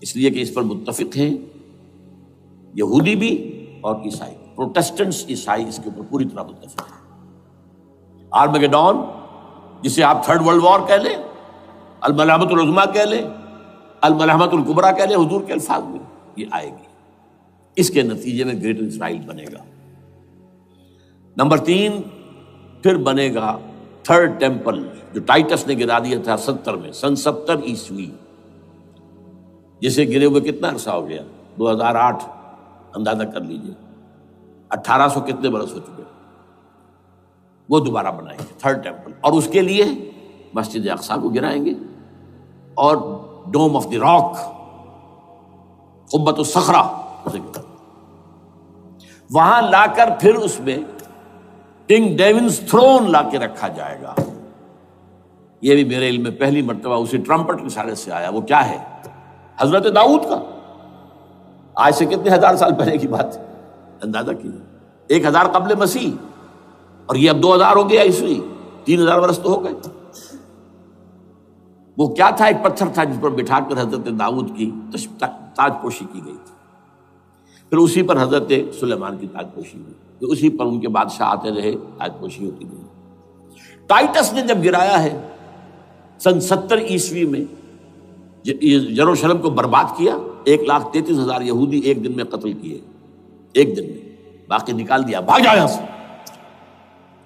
اس لیے کہ اس پر متفق ہیں یہودی بھی اور عیسائی. پروٹسٹنٹس، عیسائی اس کے اوپر پوری طرح متفق ہیں. آرمگیڈون، جسے آپ 3rd ورلڈ وار کہہ لیں، الملحمۃ العظمیٰ کہہ لیں، الملحمۃ الکبریٰ کہہ لیں حضور کے الفاظ میں، یہ آئے گی. اس کے نتیجے میں گریٹر اسرائیل بنے گا. نمبر 3، پھر بنے گا 3rd ٹیمپل، جو ٹائٹس نے گرا دیا تھا 70 میں، سن 70 عیسوی، جسے گرے ہوئے کتنا عرصہ ہو گیا؟ 2008. اندازہ کر لیجئے 1800 کتنے برس ہو چکے. وہ دوبارہ بنائیں گے 3rd ٹیمپل، اور اس کے لیے مسجد اقصیٰ کو گرائیں گے، اور ڈوم آف دی راک، قبۃ الصخرہ، وہاں لا کر پھر اس میں کنگ ڈیونز تھرون لا کے رکھا جائے گا. یہ بھی میرے علم میں پہلی مرتبہ اسی ٹرمپٹ کے اشارے سے آیا. وہ کیا ہے؟ حضرت داؤد کا. آج سے کتنے 1000 سال پہلے کی بات ہے، اندازہ کیجیے. 1000 قبل مسیح، اور یہ اب 2000 ہو گیا عیسوی، 3000 برس تو ہو گئے. وہ کیا تھا؟ ایک پتھر تھا جس پر بٹھا کر حضرت داؤد کی تاج پوشی کی گئی تھی. پھر اسی پر حضرت سلیمان کی تاج پوشی ہوئی، پھر اسی پر ان کے بادشاہ آتے رہے، تاج پوشی ہوتی گئی. ٹائٹس نے جب گرایا ہے سن 70 عیسوی میں، یروشلم کو برباد کیا، 1,33,000 یہودی ایک دن میں قتل کیے، ایک دن میں، باقی نکال دیا، بھاگ جاؤ یہاں سے.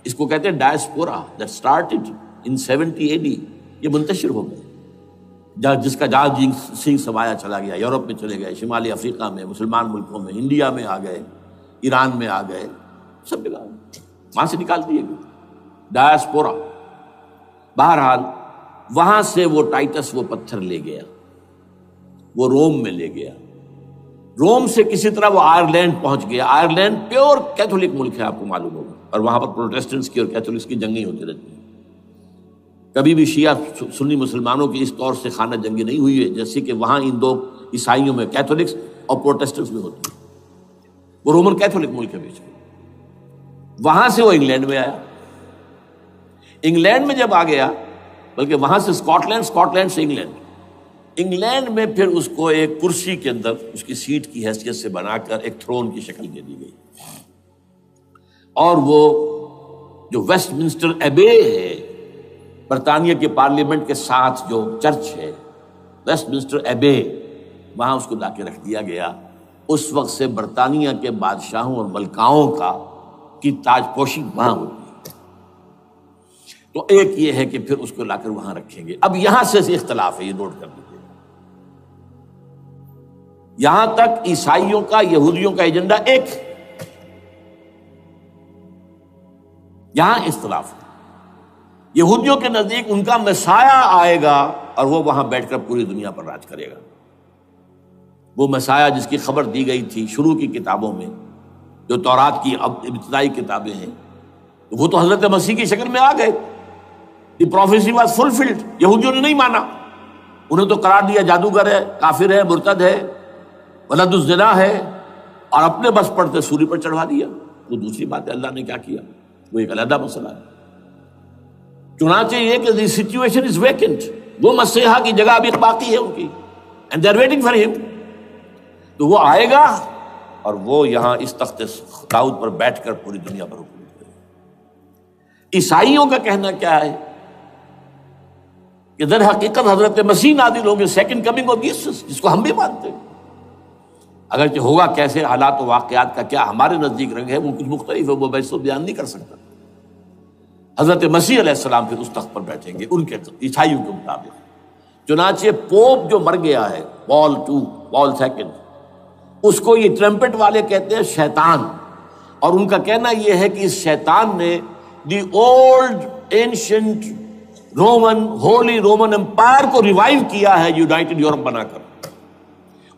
اس کو کہتے ہیں diaspora, that started in 70 AD. یہ منتشر ہو گئے، جس کا جہاز سنگھ سمایا چلا گیا، یورپ میں چلے گئے، شمالی افریقہ میں، مسلمان ملکوں میں، انڈیا میں آ گئے، ایران میں آ گئے، سب جگہ وہاں سے نکال دیے گئے. ڈائسپورا. بہرحال وہاں سے وہ ٹائٹس وہ پتھر لے گیا، وہ روم میں لے گیا. روم سے کسی طرح وہ آئرلینڈ پہنچ گیا. آئرلینڈ پیور کیتھولک ملک ہے، آپ کو معلوم ہوگا، اور وہاں پر پروٹیسٹنٹس کی اور کیتھولکس کی جنگیں ہوتی رہتی ہیں. کبھی بھی شیعہ سنی مسلمانوں کی اس طور سے خانہ جنگی نہیں ہوئی ہے جیسے کہ وہاں ان دو عیسائیوں میں کیتھولکس اور پروٹیسٹنٹس میں ہوتی ہے. وہ رومن کیتھولک ملک ہے بیچ میں. وہاں سے وہ انگلینڈ میں آیا. انگلینڈ میں جب آ گیا، بلکہ وہاں سے اسکاٹ لینڈ سے انگلینڈ میں پھر اس کو ایک کرسی کے اندر اس کی سیٹ کی حیثیت سے بنا کر ایک تھرون کی شکل دے دی گئی. اور وہ جو ویسٹ منسٹر ایبے ہے، برطانیہ کے پارلیمنٹ کے ساتھ جو چرچ ہے، ویسٹ منسٹر ایبے، وہاں اس کو لا کے رکھ دیا گیا. اس وقت سے برطانیہ کے بادشاہوں اور ملکاؤں کی تاج پوشی وہاں ہوتی ہے. تو ایک یہ ہے کہ پھر اس کو لا کر وہاں رکھیں گے. اب یہاں سے اختلاف ہے، یہ نوٹ کر لیجیے. یہاں تک عیسائیوں کا، یہودیوں کا ایجنڈا ایک، یہاں اختلاف ہے. یہودیوں کے نزدیک ان کا مسیح آئے گا اور وہ وہاں بیٹھ کر پوری دنیا پر راج کرے گا. وہ مسیح جس کی خبر دی گئی تھی شروع کی کتابوں میں، جو تورات کی ابتدائی کتابیں ہیں، وہ تو حضرت مسیح کی شکل میں آ گئے. دی پروفیسی واز فلفلڈ. یہودیوں نے نہیں مانا، انہیں تو قرار دیا جادوگر ہے، کافر ہے، مرتد ہے، ولد الزنا ہے، اور اپنے بس پڑتے سوری پر چڑھوا دیا. وہ دوسری بات ہے، اللہ نے کیا کیا وہ ایک علیحدہ مسئلہ ہے. چنانچہ یہ کہ دی سچویشن از ویکنٹ، وہ مسیحا کی جگہ ابھی باقی ہے ان کی، and they are waiting for ہم. تو وہ آئے گا اور وہ یہاں اس تخت داؤد پر بیٹھ کر پوری دنیا پر حکومت کرے گا. عیسائیوں کا کہنا کیا ہے کہ در حقیقت حضرت مسیح نازل ہوں گے، سیکنڈ کمنگ آف جیسس، جس کو ہم بھی مانتے ہیں. اگرچہ ہوگا کیسے، حالات و واقعات کا کیا ہمارے نزدیک رنگ ہے وہ کچھ مختلف ہے، وہ میں اس کو بیان نہیں کر سکتا. حضرت مسیح علیہ السلام پھر اس تخت پر بیٹھیں گے ان کے عیسائیوں کے مطابق. چنانچہ پوپ جو مر گیا ہے، پال سیکنڈ، اس کو یہ ٹرمپٹ والے کہتے ہیں شیطان. اور ان کا کہنا یہ ہے کہ اس شیطان نے the old ancient Holy Roman Empire کو ریوائیو کیا ہے یونائٹڈ یورپ بنا کر.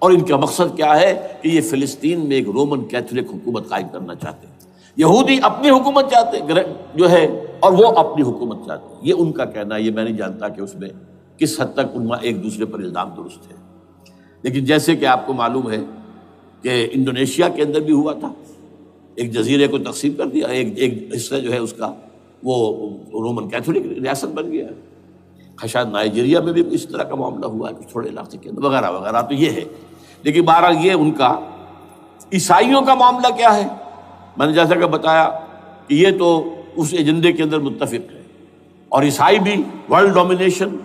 اور ان کا مقصد کیا ہے کہ یہ فلسطین میں ایک رومن کیتھولک حکومت قائم کرنا چاہتے ہیں. یہودی اپنی حکومت چاہتے ہیں جو ہے، اور وہ اپنی حکومت چاہتے ہیں. یہ ان کا کہنا ہے. یہ میں نہیں جانتا کہ اس میں کس حد تک ان ایک دوسرے پر الزام درست ہے. لیکن جیسے کہ آپ کو معلوم ہے کہ انڈونیشیا کے اندر بھی ہوا تھا، ایک جزیرے کو تقسیم کر دیا، ایک حصہ جو ہے اس کا وہ رومن کیتھولک ریاست بن گیا. شاید نائجیریا میں بھی اس طرح کا معاملہ ہوا ہے، کچھ تھوڑے علاقے کے اندر وغیرہ وغیرہ. تو یہ ہے. لیکن بہرحال یہ ان کا. عیسائیوں کا معاملہ کیا ہے؟ میں نے جیسا کہ بتایا کہ یہ تو اس ایجنڈے کے اندر متفق ہے، اور عیسائی بھی ورلڈ ڈومینیشن،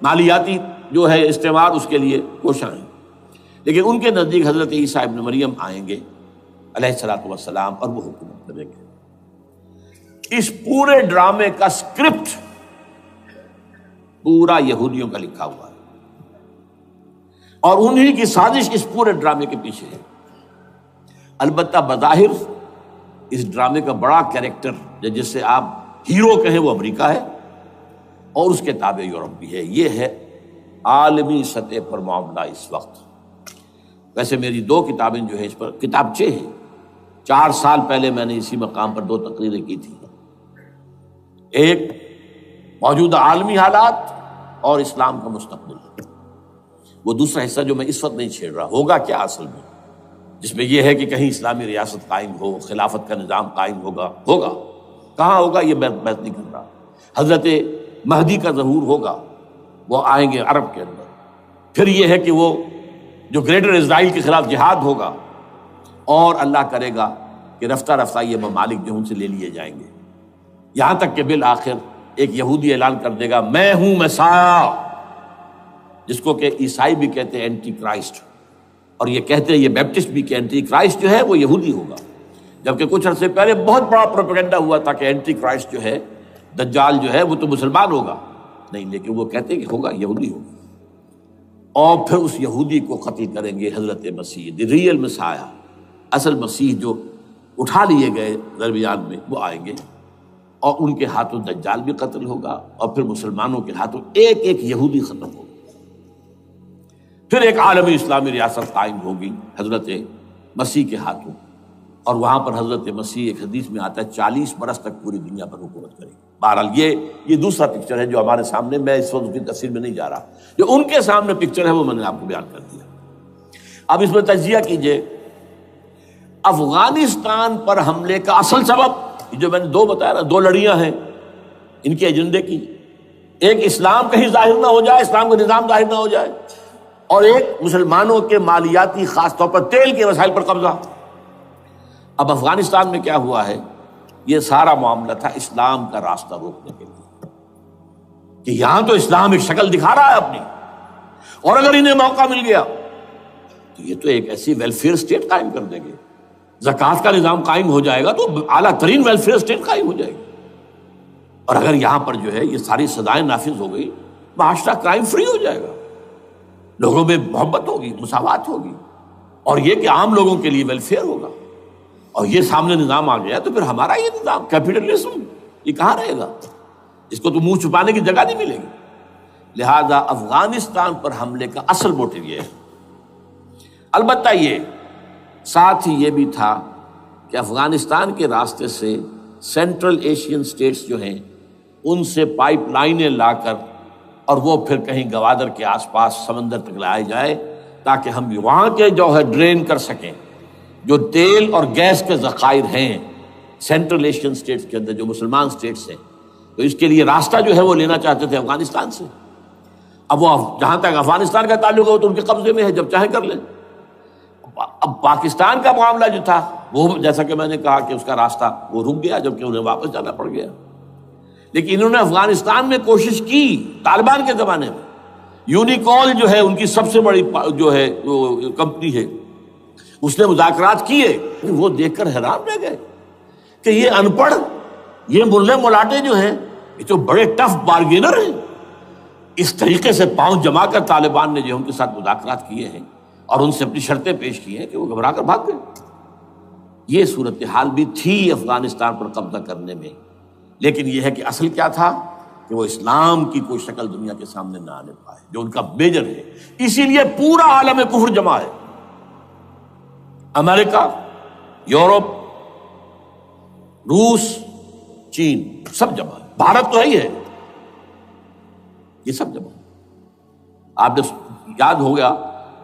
مالیاتی جو ہے استعمار، اس کے لیے کوشاں ہیں. لیکن ان کے نزدیک حضرت عیسیٰ ابن مریم آئیں گے علیہ الصلوۃ والسلام، اور وہ حکومت کریں گے. اس پورے ڈرامے کا اسکرپٹ پورا یہودیوں کا لکھا ہوا ہے، اور انہی کی سازش اس پورے ڈرامے کے پیچھے ہے. البتہ بظاہر اس ڈرامے کا بڑا کیریکٹر جس سے آپ ہیرو کہیں وہ امریکہ ہے، اور اس کے تابع یورپ بھی ہے. یہ ہے عالمی سطح پر معاملہ اس وقت. ویسے میری 2 کتابیں جو ہے اس پر کتابچے ہیں. 4 سال پہلے میں نے اسی مقام پر 2 تقریریں کی تھی. ایک موجودہ عالمی حالات اور اسلام کا مستقبل. وہ دوسرا حصہ جو میں اس وقت نہیں چھیڑ رہا، ہوگا کیا اصل میں، جس میں یہ ہے کہ کہیں اسلامی ریاست قائم ہو، خلافت کا نظام قائم ہوگا کہاں ہوگا یہ میں بحث نہیں کر رہا. حضرت مہدی کا ظہور ہوگا، وہ آئیں گے عرب کے اندر. پھر یہ ہے کہ وہ جو گریٹر اسرائیل کے خلاف جہاد ہوگا، اور اللہ کرے گا کہ رفتہ رفتہ یہ ممالک جو ان سے لے لیے جائیں گے، یہاں تک کہ بالآخر ایک یہودی اعلان کر دے گا میں ہوں مسیح، جس کو کہ عیسائی بھی کہتے ہیں اینٹی کرائسٹ، اور یہ کہتے ہیں یہ بیپٹسٹ بھی کہ اینٹی کرائسٹ جو ہے وہ یہودی ہوگا. جبکہ کچھ عرصے پہلے بہت بڑا پروپیگنڈا ہوا تھا کہ اینٹی کرائسٹ جو ہے، دجال جو ہے، وہ تو مسلمان ہوگا. نہیں، لیکن وہ کہتے ہیں کہ ہوگا، یہودی ہوگا. اور پھر اس یہودی کو قتل کریں گے حضرت مسیح، دی ریئل مسیح، اصل مسیح جو اٹھا لیے گئے درمیان میں، وہ آئیں گے، اور ان کے ہاتھوں دجال بھی قتل ہوگا، اور پھر مسلمانوں کے ہاتھوں ایک ایک یہودی ختم ہوگا. پھر ایک عالمی اسلامی ریاست قائم ہوگی حضرت مسیح کے ہاتھوں، اور وہاں پر حضرت مسیح، ایک حدیث میں آتا ہے 40 برس تک پوری دنیا پر حکومت کرے گی۔ بہرحال یہ دوسرا پکچر ہے جو ہمارے سامنے، میں اس وقت کی تفصیل میں نہیں جا رہا، جو ان کے سامنے پکچر ہے وہ میں نے آپ کو بیان کر دیا۔ اب اس میں تجزیہ کیجئے افغانستان پر حملے کا اصل سبب، جو میں نے دو بتایا نا، دو لڑیاں ہیں ان کے ایجنڈے کی، ایک اسلام کہیں ظاہر نہ ہو جائے، اسلام کا نظام ظاہر نہ ہو جائے، اور ایک مسلمانوں کے مالیاتی خاص طور پر تیل کے وسائل پر قبضہ۔ اب افغانستان میں کیا ہوا ہے، یہ سارا معاملہ تھا اسلام کا راستہ روکنے کے لیے، کہ یہاں تو اسلام ایک شکل دکھا رہا ہے اپنی، اور اگر انہیں موقع مل گیا تو یہ تو ایک ایسی ویلفیئر اسٹیٹ قائم کر دیں گے، زکوٰۃ کا نظام قائم ہو جائے گا تو اعلیٰ ترین ویلفیئر اسٹیٹ قائم ہو جائے گی، اور اگر یہاں پر جو ہے یہ ساری سزائیں نافذ ہو گئی، معاشرہ کرائم فری ہو جائے گا، لوگوں میں محبت ہوگی، مساوات ہوگی، اور یہ کہ عام لوگوں کے لیے ویلفیئر ہوگا، اور یہ سامنے نظام آ گیا تو پھر ہمارا یہ نظام کیپٹلزم یہ کہاں رہے گا، اس کو تو منہ چھپانے کی جگہ نہیں ملے گی۔ لہذا افغانستان پر حملے کا اصل موٹو یہ ہے۔ البتہ یہ ساتھ ہی یہ بھی تھا کہ افغانستان کے راستے سے سینٹرل ایشین اسٹیٹس جو ہیں ان سے پائپ لائنیں لا کر اور وہ پھر کہیں گوادر کے آس پاس سمندر تک لائے جائے، تاکہ ہم وہاں کے جو ہے ڈرین کر سکیں جو تیل اور گیس کے ذخائر ہیں سینٹرل ایشین اسٹیٹس کے اندر، جو مسلمان اسٹیٹس ہیں، تو اس کے لیے راستہ جو ہے وہ لینا چاہتے تھے افغانستان سے۔ اب وہ جہاں تک افغانستان کا تعلق ہے تو ان کے قبضے میں ہے، جب چاہیں کر لیں۔ اب پاکستان کا معاملہ جو تھا وہ جیسا کہ میں نے کہا کہ اس کا راستہ وہ رک گیا، جبکہ انہیں واپس جانا پڑ گیا، لیکن انہوں نے افغانستان میں کوشش کی طالبان کے زمانے میں۔ یونیکول جو ہے ان کی سب سے بڑی جو ہے کمپنی ہے، اس نے مذاکرات کیے، وہ دیکھ کر حیران رہ گئے کہ یہ ان پڑھ، یہ ملے ملاٹے جو ہیں یہ تو بڑے ٹف بارگینر ہیں۔ اس طریقے سے پاؤں جما کر طالبان نے جو ان کے ساتھ مذاکرات کیے ہیں اور ان سے اپنی شرطیں پیش کی ہیں کہ وہ گھبرا کر بھاگ گئے۔ یہ صورتحال بھی تھی افغانستان پر قبضہ کرنے میں، لیکن یہ ہے کہ اصل کیا تھا کہ وہ اسلام کی کوئی شکل دنیا کے سامنے نہ آنے پائے، جو ان کا میجر ہے۔ اسی لیے پورا عالم کفر جمع ہے، امریکہ، یورپ، روس، چین، سب جمع ہے، بھارت تو ہے ہی ہے، یہ سب جمع ہے۔ آپ نے یاد ہو گیا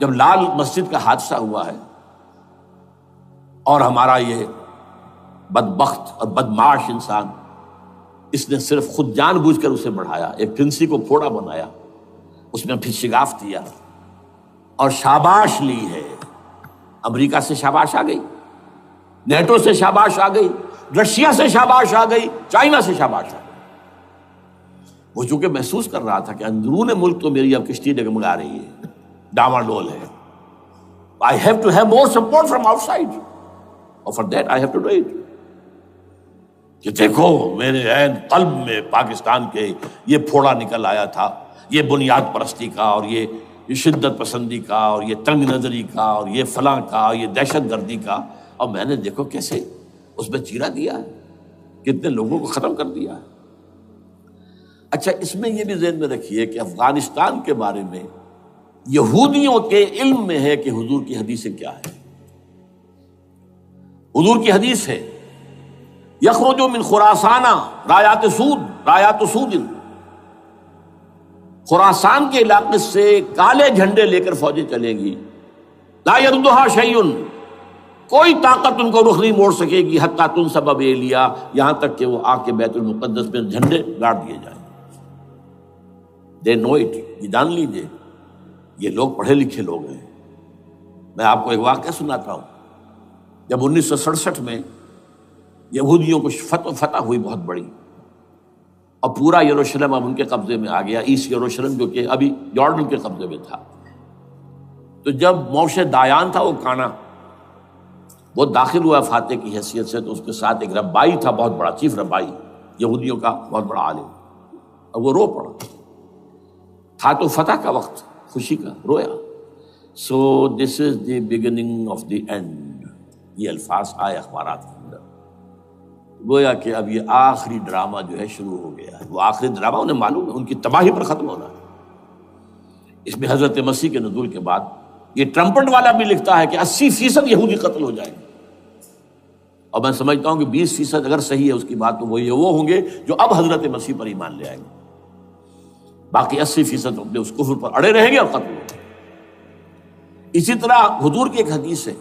جب لال مسجد کا حادثہ ہوا ہے اور ہمارا یہ بدبخت اور بدمعاش انسان، اس نے صرف خود جان بوجھ کر اسے بڑھایا، ایک پھنسی کو پھوڑا بنایا، اس میں پھر شگاف دیا اور شاباش لی ہے۔ امریکہ سے شاباش آ گئی، نیٹو سے شاباش آ گئی، رشیا سے شاباش آ گئی، چائنا سے شاباش آ گئی۔ وہ چونکہ محسوس کر رہا تھا کہ اندرون ملک تو میری اب کشتی ڈگمگا رہی ہے، ڈاواڈول ہے، I have to have more support from outside, اور for that I have to do it۔ کہ دیکھو میرے عین قلب میں پاکستان کے یہ پھوڑا نکل آیا تھا، یہ بنیاد پرستی کا اور یہ شدت پسندی کا اور یہ تنگ نظری کا اور یہ فلاں کا اور یہ دہشت گردی کا، اور میں نے دیکھو کیسے اس میں چیرا دیا ہے، کتنے لوگوں کو ختم کر دیا ہے۔ اچھا، اس میں یہ بھی ذہن میں رکھیے کہ افغانستان کے بارے میں یہودیوں کے علم میں ہے کہ حضور کی حدیثیں کیا ہے۔ حضور کی حدیث ہے یخرج من خراسان رایات سود، خراسان کے علاقے سے کالے جھنڈے لے کر فوجیں چلیں گی، لا یردھا شیء، کوئی طاقت ان کو رخ نہیں موڑ سکے گی، حتیٰ تنصب ایلیا، یہاں تک کہ وہ آ کے بیت المقدس میں جھنڈے گاڑ دیے جائیں۔ دے نو اٹ، یہ جان لیجیے، یہ لوگ پڑھے لکھے لوگ ہیں۔ میں آپ کو ایک واقعہ سناتا ہوں۔ جب 1967 میں یہودیوں کو فتح ہوئی بہت بڑی، اور پورا یروشلم اب ان کے قبضے میں آ گیا، ایسٹ یروشلم جو کہ ابھی جارڈن کے قبضے میں تھا، تو جب موشے دایان تھا وہ کانا، وہ داخل ہوا فاتح کی حیثیت سے، تو اس کے ساتھ ایک ربائی تھا بہت بڑا، چیف ربائی یہودیوں کا بہت بڑا عالم، اور وہ رو پڑا، تھا تو فتح کا وقت، خوشی کا، رویا۔ So this is the beginning of the end, یہ الفاظ آئے اخبارات کے اندر، گویا کہ اب یہ آخری ڈرامہ جو ہے شروع ہو گیا ہے۔ وہ آخری ڈرامہ انہیں معلوم ہے، ان کی تباہی پر ختم ہونا ہے۔ اس میں حضرت مسیح کے نزول کے بعد یہ ٹرمپٹ والا بھی لکھتا ہے کہ 80% یہودی قتل ہو جائیں گے، اور میں سمجھتا ہوں کہ 20% اگر صحیح ہے اس کی بات تو وہ ہوں گے جو اب حضرت مسیح پر ایمان لے آئیں گے، باقی 80% اپنے اس کفر پر اڑے رہیں گے اور قتل ہوں گے۔ اسی طرح حضور کی ایک حدیث ہے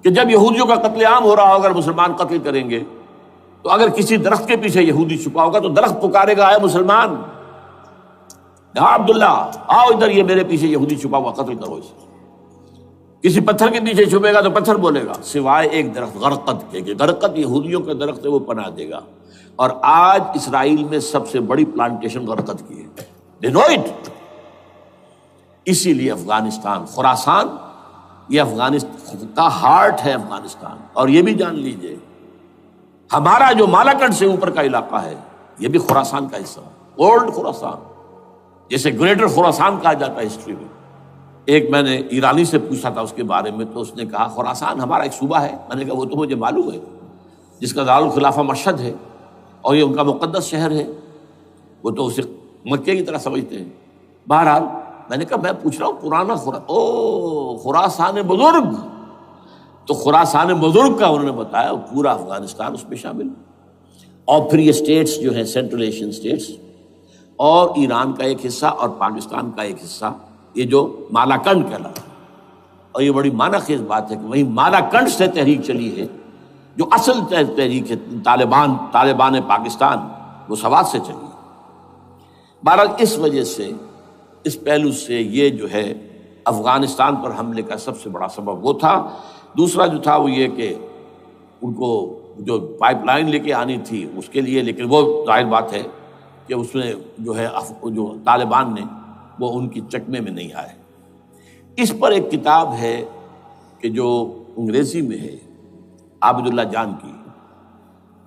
کہ جب یہودیوں کا قتل عام ہو رہا ہوگا، اگر مسلمان قتل کریں گے تو اگر کسی درخت کے پیچھے یہودی چھپا ہوگا تو درخت پکارے گا، اے مسلمان، یا عبداللہ آؤ ادھر، یہ میرے پیچھے یہودی چھپا ہوا، قتل کرو اسے۔ کسی پتھر کے پیچھے چھپے گا تو پتھر بولے گا، سوائے ایک درخت غرقد کے، کہ غرقد یہودیوں کے درخت ہے، وہ پناہ دے گا۔ اور آج اسرائیل میں سب سے بڑی پلانٹیشن غرقد کی ہے، they know it۔ اسی لیے افغانستان، خراسان، یہ افغانستان کا ہارٹ ہے افغانستان۔ اور یہ بھی جان لیجئے ہمارا جو مالاکنڈ سے اوپر کا علاقہ ہے یہ بھی خراسان کا حصہ ہے، اولڈ خراسان، جیسے گریٹر خراسان کہا جاتا ہے ہسٹری میں۔ ایک میں نے ایرانی سے پوچھا تھا اس کے بارے میں، تو اس نے کہا خراسان ہمارا ایک صوبہ ہے۔ میں نے کہا وہ تو مجھے معلوم ہے، جس کا دارالخلافہ مشہد ہے اور یہ ان کا مقدس شہر ہے، وہ تو اسے مکے کی طرح سمجھتے ہیں۔ بہرحال میں نے کہا میں پوچھ رہا ہوں پرانا خراسان بزرگ، تو خراسان بزرگ کا انہوں نے بتایا پورا افغانستان اس میں شامل، اور پھر یہ اسٹیٹس جو ہیں سینٹرل ایشین اسٹیٹس، اور ایران کا ایک حصہ اور پاکستان کا ایک حصہ، یہ جو مالاکنڈ کہلاتا ہے۔ اور یہ بڑی معنی خیز بات ہے کہ وہیں مالاکنڈ سے تحریک چلی ہے، جو اصل تحریک ہے طالبان پاکستان، وہ سوات سے چلی ہے۔ بہرحال اس وجہ سے، اس پہلو سے یہ جو ہے افغانستان پر حملے کا سب سے بڑا سبب وہ تھا۔ دوسرا جو تھا وہ یہ کہ ان کو جو پائپ لائن لے کے آنی تھی اس کے لیے، لیکن وہ ظاہر بات ہے کہ اس میں جو ہے جو طالبان نے وہ ان کی چکمے میں نہیں آئے۔ اس پر ایک کتاب ہے کہ جو انگریزی میں ہے عابد اللہ جان کی،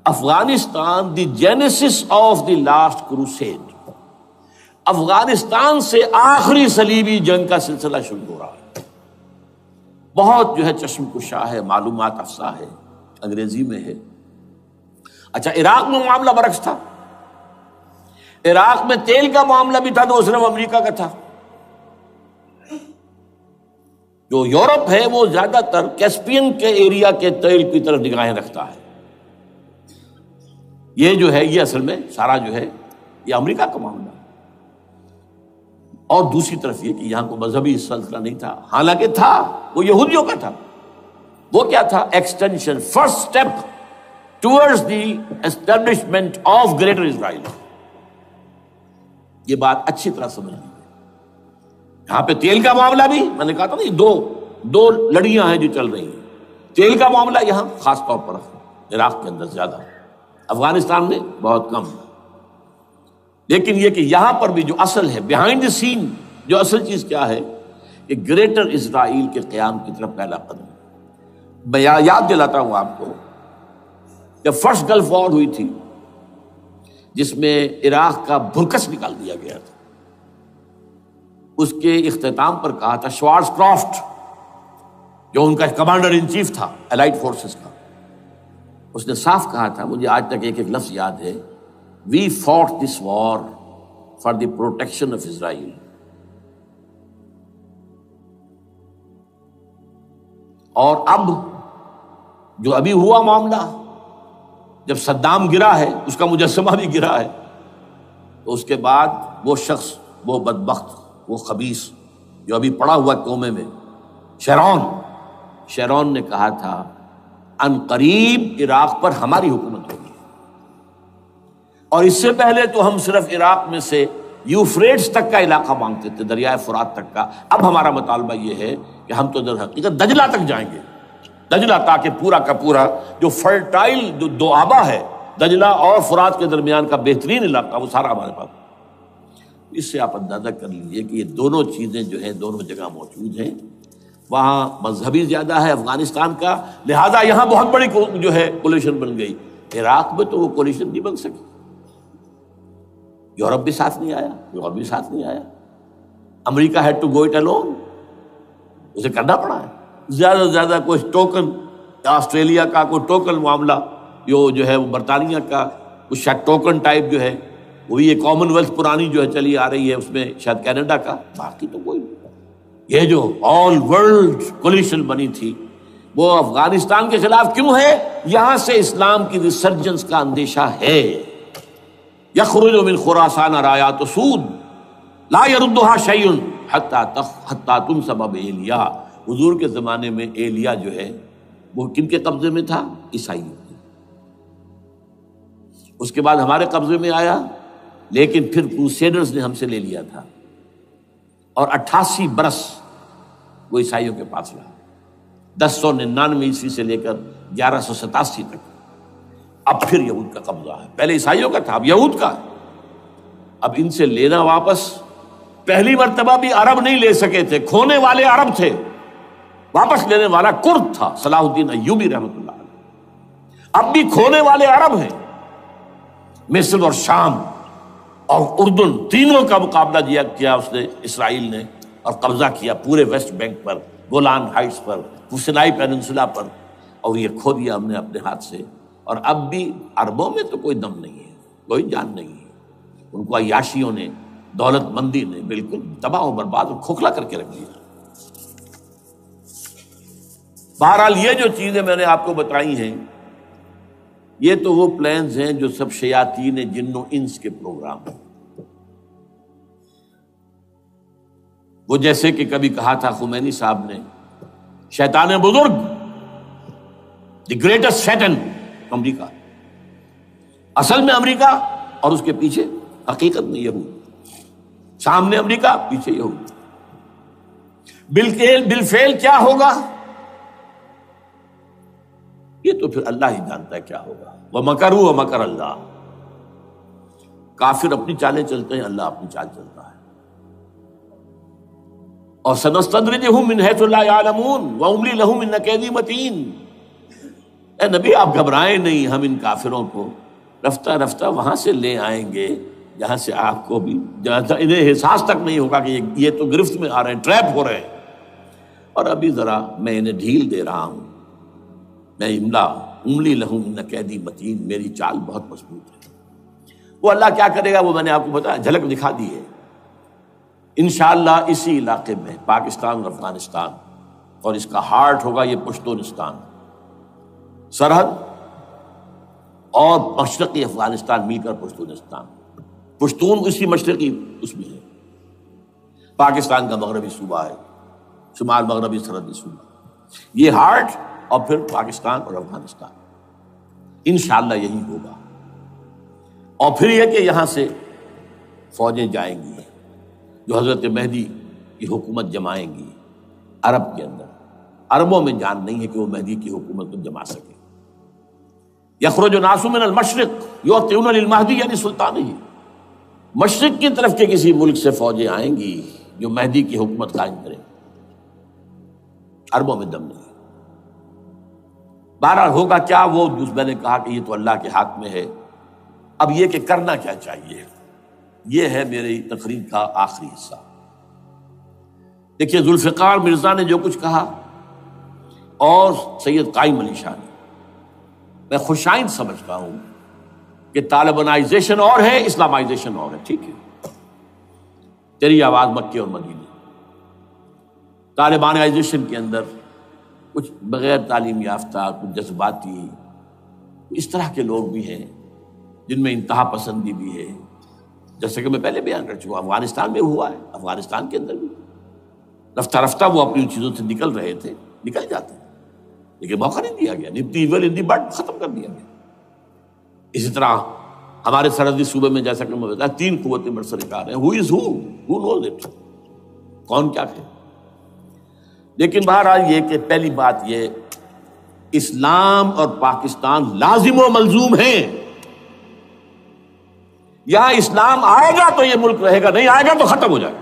Afghanistan the genesis of the last crusade, Afghanistan سے آخری صلیبی جنگ کا سلسلہ شروع ہو رہا ہے۔ بہت جو ہے چشم کشا ہے، معلومات افزا ہے، انگریزی میں ہے۔ اچھا، عراق میں معاملہ برعکس تھا۔ عراق میں تیل کا معاملہ بھی تھا تو وہ صرف امریکہ کا تھا۔ جو یورپ ہے وہ زیادہ تر کیسپین کے ایریا کے تیل کی طرف نگاہیں رکھتا ہے۔ یہ جو ہے یہ اصل میں سارا جو ہے یہ امریکہ کا معاملہ ہے۔ اور دوسری طرف یہ کہ یہاں کو مذہبی سلسلہ نہیں تھا، حالانکہ تھا، وہ یہودیوں کا تھا۔ وہ کیا تھا؟ Extension, first step towards the establishment of greater Israel. یہ بات اچھی طرح سمجھ لیجیے۔ یہاں پہ تیل کا معاملہ بھی، میں نے کہا تھا نا، یہ دو لڑیاں ہیں جو چل رہی ہیں۔ تیل کا معاملہ یہاں خاص طور پر عراق کے اندر زیادہ، افغانستان میں بہت کم۔ لیکن یہ کہ یہاں پر بھی جو اصل ہے، بیہائنڈ دی سین، جو اصل چیز کیا ہے کہ گریٹر اسرائیل کے قیام کی طرف پہلا قدم۔ میں یاد دلاتا ہوں آپ کو، جب فرسٹ گلف وار ہوئی تھی جس میں عراق کا بھرکس نکال دیا گیا تھا، اس کے اختتام پر کہا تھا شوارز کرافٹ، جو ان کا کمانڈر ان چیف تھا الائڈ فورسز کا، اس نے صاف کہا تھا، مجھے آج تک ایک ایک لفظ یاد ہے، We fought this war for the protection of Israel. اور اب جو ابھی ہوا معاملہ، جب صدام گرا ہے، اس کا مجسمہ بھی گرا ہے، تو اس کے بعد وہ شخص، وہ بدبخت، وہ خبیث جو ابھی پڑا ہوا کومے میں، شیرون نے کہا تھا ان قریب عراق پر ہماری حکومت ہوگی۔ اور اس سے پہلے تو ہم صرف عراق میں سے یوفریٹس تک کا علاقہ مانگتے تھے، دریائے فرات تک کا۔ اب ہمارا مطالبہ یہ ہے کہ ہم تو در حقیقت دجلہ تک جائیں گے، دجلہ، تاکہ پورا کا پورا جو فرٹائل دو آبا ہے، دجلہ اور فرات کے درمیان کا بہترین علاقہ، وہ سارا ہمارے پاس۔ اس سے آپ اندازہ کر لیجیے کہ یہ دونوں چیزیں جو ہیں دونوں جگہ موجود ہیں۔ وہاں مذہبی زیادہ ہے افغانستان کا، لہذا یہاں بہت بڑی جو ہے کولیشن بن گئی۔ عراق میں تو وہ کولیشن نہیں بن سکی، یورپ بھی ساتھ نہیں آیا، یورپ بھی ساتھ نہیں آیا، America had to go it alone, اسے کرنا پڑا ہے۔ زیادہ سے زیادہ کوئی ٹوکن، آسٹریلیا کا کوئی ٹوکن معاملہ، جو ہے وہ برطانیہ کا کچھ شاید ٹوکن ٹائپ جو ہے، وہی یہ کامن ویلتھ پرانی جو ہے چلی آ رہی ہے، اس میں شاید کینیڈا کا، باقی تو کوئی نہیں۔ یہ جو آل ورلڈ کولیشن بنی تھی وہ افغانستان کے خلاف کیوں ہے؟ یہاں سے اسلام کی ریسرجنس کا اندیشہ ہے۔ یخرج من خراسان رایات سود لا یردها شیء حتی تنصب بایلیا۔ حضور کے زمانے میں ایلیا جو ہے وہ کن کے قبضے میں تھا؟ عیسائیوں کے۔ اس کے بعد ہمارے قبضے میں آیا، لیکن پھر کروسیڈرز نے ہم سے لے لیا تھا، اور 88 برس وہ عیسائیوں کے پاس رہا، 1099 عیسوی سے لے کر 1187 تک۔ اب پھر یہود کا قبضہ ہے، پہلے عیسائیوں کا تھا، اب یہود کا ہے۔ اب ان سے لینا واپس، پہلی مرتبہ بھی عرب نہیں لے سکے تھے، کھونے والے عرب تھے، واپس لینے والا کرد تھا، صلاح الدین ایوبی رحمۃ اللہ علیہ۔ اب بھی کھونے والے عرب ہیں، مصر اور شام اور اردن، تینوں کا مقابلہ کیا اس نے، اسرائیل نے، اور قبضہ کیا پورے ویسٹ بینک پر، گولان ہائٹس پر، سینائی پیننسولا پر، اور یہ کھو دیا ہم نے اپنے ہاتھ سے۔ اور اب بھی عربوں میں تو کوئی دم نہیں ہے، کوئی جان نہیں ہے، ان کو عیاشیوں نے، دولت مندی نے بالکل تباہ و برباد اور کھوکھلا کر کے رکھ دیا۔ بہرحال یہ جو چیزیں میں نے آپ کو بتائی ہیں، یہ تو وہ پلانز ہیں جو سب شیاطین جن و انس کے پروگرام ہیں۔ وہ جیسے کہ کبھی کہا تھا خمینی صاحب نے، شیطان بزرگ، دی گریٹسٹ شیطن، امریکہ، اصل میں امریکہ، اور اس کے پیچھے حقیقت میں یہود، سامنے امریکہ، پیچھے یہود۔ بالفعل کیا ہوگا یہ تو پھر اللہ ہی جانتا ہے کیا ہوگا۔ وَمَكَرُوا وَمَكَرَ اللَّهُ، کافر اپنی چالیں چلتے ہیں، اللہ اپنی چال چلتا ہے۔ اور سَنَسْتَدْرِجُهُم مِّنْ حَيْثُ لَا يَعْلَمُونَ وَأُمْلِي لَهُمْ إِنَّ كَيْدِي مَتِينٌ۔ اے نبی آپ گھبرائیں نہیں، ہم ان کافروں کو رفتہ رفتہ وہاں سے لے آئیں گے جہاں سے آپ کو بھی انہیں احساس تک نہیں ہوگا کہ یہ تو گرفت میں آ رہے ہیں، ٹریپ ہو رہے ہیں، اور ابھی ذرا میں انہیں ڈھیل دے رہا ہوں۔ میں املی لہم ان قیدی متین، میری چال بہت مضبوط ہے۔ وہ اللہ کیا کرے گا وہ میں نے آپ کو بتایا، جھلک دکھا دی ہے۔ انشاءاللہ اسی علاقے میں پاکستان اور افغانستان، اور اس کا ہارٹ ہوگا یہ پشتونستان، سرحد اور مشرقی افغانستان مل کر پشتونستان، پشتون اسی مشرقی اس میں ہے، پاکستان کا مغربی صوبہ ہے، شمال مغربی سرحدی صوبہ، یہ ہارٹ، اور پھر پاکستان اور افغانستان، انشاءاللہ یہی ہوگا۔ اور پھر یہ کہ یہاں سے فوجیں جائیں گی جو حضرت مہدی کی حکومت جمائیں گی عرب کے اندر۔ عربوں میں جان نہیں ہے کہ وہ مہدی کی حکومت کو جما سکے۔ یخرج ناس من المشرق یؤتون للمہدی یعنی سلطان ہی، مشرق کی طرف کے کسی ملک سے فوجیں آئیں گی جو مہدی کی حکومت قائم کریں۔ عربوں میں دم نہیں۔ بہرحال ہوگا کیا وہ میں نے کہا کہ یہ تو اللہ کے ہاتھ میں ہے۔ اب یہ کہ کرنا کیا چاہیے، یہ ہے میری تقریر کا آخری حصہ۔ دیکھیے ذوالفقار مرزا نے جو کچھ کہا اور سید قائم علی شاہ نے، میں خوشائند سمجھتا ہوں کہ طالبانائزیشن اور ہے، اسلامائزیشن اور ہے، ٹھیک ہے، تیری آواز مکے اور مدینے۔ طالبانائزیشن کے اندر کچھ بغیر تعلیم یافتہ، کچھ جذباتی، اس طرح کے لوگ بھی ہیں جن میں انتہا پسندی بھی ہے، جیسے کہ میں پہلے بیان کر چکا ہوں، افغانستان میں ہوا ہے، افغانستان کے اندر بھی رفتہ رفتہ وہ اپنی چیزوں سے نکل رہے تھے، نکل جاتے ہیں، لیکن موقع نہیں دیا گیا، نب دی ایول ان دی بڈ ختم کر دیا گیا۔ اسی طرح ہمارے سرحدی صوبے میں جیسا کہ میں بتایا 3 قوتیں برسرکار ہیں، who knows it، کون کیا کہ۔ لیکن بہرحال یہ کہ پہلی بات یہ، اسلام اور پاکستان لازم و ملزوم ہیں۔ یہاں اسلام آئے گا تو یہ ملک رہے گا، نہیں آئے گا تو ختم ہو جائے گا،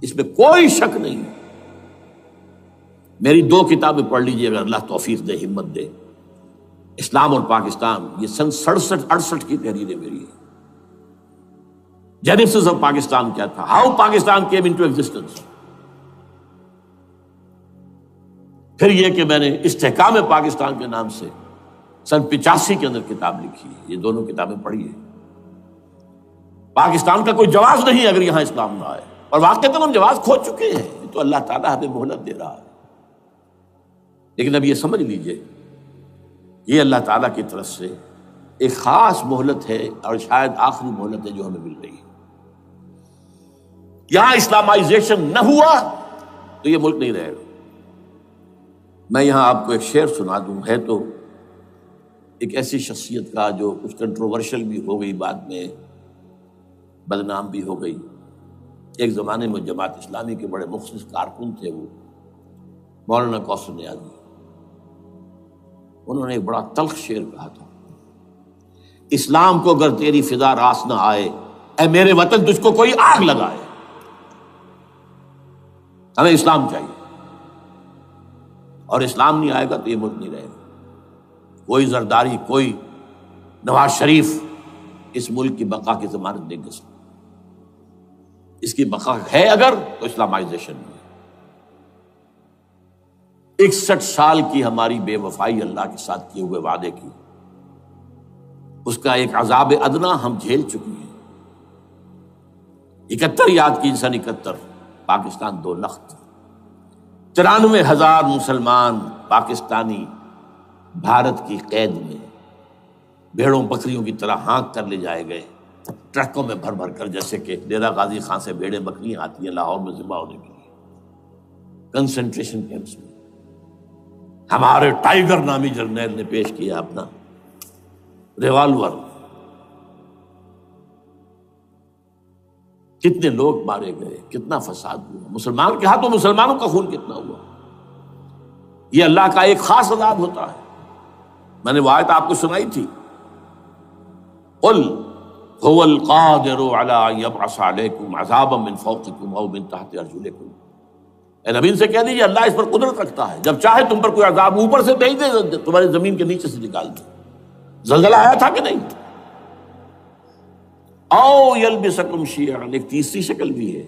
اس میں کوئی شک نہیں۔ میری 2 کتابیں پڑھ لیجیے اگر اللہ توفیق دے، ہمت دے، اسلام اور پاکستان، یہ سن 67-68 کی تحریریں میری ہیں۔ جینیسس آف پاکستان کیا تھا، how Pakistan came into existence. پھر یہ کہ میں نے استحکام پاکستان کے نام سے سن 85 کے اندر کتاب لکھی ہے، یہ دونوں کتابیں پڑھی ہیں۔ پاکستان کا کوئی جواز نہیں اگر یہاں اسلام نہ آئے، اور واقعتاً ہم جواز کھو چکے ہیں، یہ تو اللہ تعالیٰ ہمیں مہلت دے رہا ہے۔ لیکن اب یہ سمجھ لیجئے، یہ اللہ تعالیٰ کی طرف سے ایک خاص مہلت ہے، اور شاید آخری مہلت ہے جو ہمیں مل رہی ہے۔ یہاں اسلامائزیشن نہ ہوا تو یہ ملک نہیں رہے گا۔ میں یہاں آپ کو ایک شعر سنا دوں، ہے تو ایک ایسی شخصیت کا جو کچھ کنٹروورشل بھی ہو گئی، بعد میں بدنام بھی ہو گئی۔ ایک زمانے میں جماعت اسلامی کے بڑے مخلص کارکن تھے وہ، مولانا کوثر نیازی۔ انہوں نے ایک بڑا تلخ شعر کہا تھا، اسلام کو اگر تیری فضا راس نہ آئے، اے میرے وطن تجھ کو کوئی آگ لگائے۔ ہمیں اسلام چاہیے، اور اسلام نہیں آئے گا تو یہ ملک نہیں رہے گا۔ کوئی زرداری، کوئی نواز شریف اس ملک کی بقا کی ضمانت نہیں دے سکتا۔ اس کی بقا ہے اگر تو اسلامائزیشن نہیں ہے۔ 61 سال کی ہماری بے وفائی اللہ کے ساتھ کیے ہوئے وعدے کی، اس کا ایک عذاب ادنا ہم جھیل چکے ہیں۔ 71 یاد کی، سن 71 پاکستان 2 لخت، 93,000 مسلمان پاکستانی بھارت کی قید میں بھیڑوں بکریوں کی طرح ہانک کر لے جائے گئے، ٹرکوں میں بھر بھر کر، جیسے کہ ڈیرہ غازی خان سے بھیڑیں بکریاں آتی ہیں لاہور میں ذبح ہونے کے لیے، کنسنٹریشن کیمپس میں۔ ہمارے ٹائیگر نامی جرنیل نے پیش کیا اپنا ریوالور، کتنے لوگ مارے گئے، کتنا فساد ہوا، مسلمان کے ہاتھوں مسلمانوں کا خون کتنا ہوا۔ یہ اللہ کا ایک خاص عذاب ہوتا ہے۔ میں نے وہ آیت آپ کو سنائی تھی، قل هو القادر على ان يبعث عليكم عذابا من فوقكم او من تحت ارجلكم۔ اے نبی سے کہہ دیجیے اللہ اس پر قدرت رکھتا ہے، جب چاہے تم پر کوئی عذاب اوپر سے بھیج دے، تمہاری زمین کے نیچے سے نکال دے۔ زلزلہ آیا تھا کہ نہیں؟ او یلبسکم شیعا، ایک تیسری شکل بھی ہے،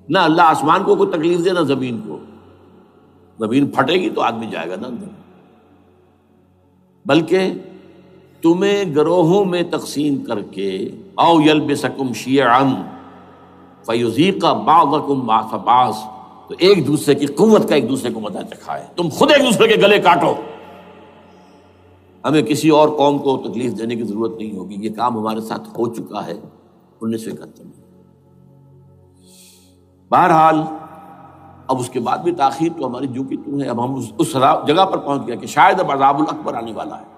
نہ اللہ آسمان کو کوئی تکلیف دے نہ زمین کو، زمین پھٹے گی تو آدمی جائے گا نا اندر، بلکہ تمہیں گروہوں میں تقسیم کر کے، او یلبسکم شیعا فیذیق بعضکم بعض بعض، تو ایک دوسرے کی قوت کا ایک دوسرے کو مزہ چکھائے، تم خود ایک دوسرے کے گلے کاٹو۔ ہمیں کسی اور قوم کو تکلیف دینے کی ضرورت نہیں ہوگی، یہ کام ہمارے ساتھ ہو چکا ہے 1971 میں۔ بہرحال اب اس کے بعد بھی تاخیر تو ہماری جو کی تو ہے، اب ہم اس جگہ پر پہنچ گئے کہ شاید اب عذاب الاکبر آنے والا ہے۔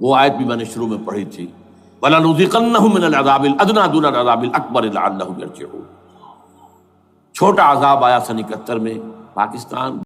وہ آیت بھی میں نے شروع میں پڑھی تھی، وَلَنُذِيقَنَّهُم مِّنَ الْعَذَابِ الْأَدْنَىٰ دُونَ الْعَذَابِ الْأَكْبَرِ لَعَلَّهُمْ يَرْجِعُونَ۔ چھوٹا عذاب آیا سن 71 میں، پاکستان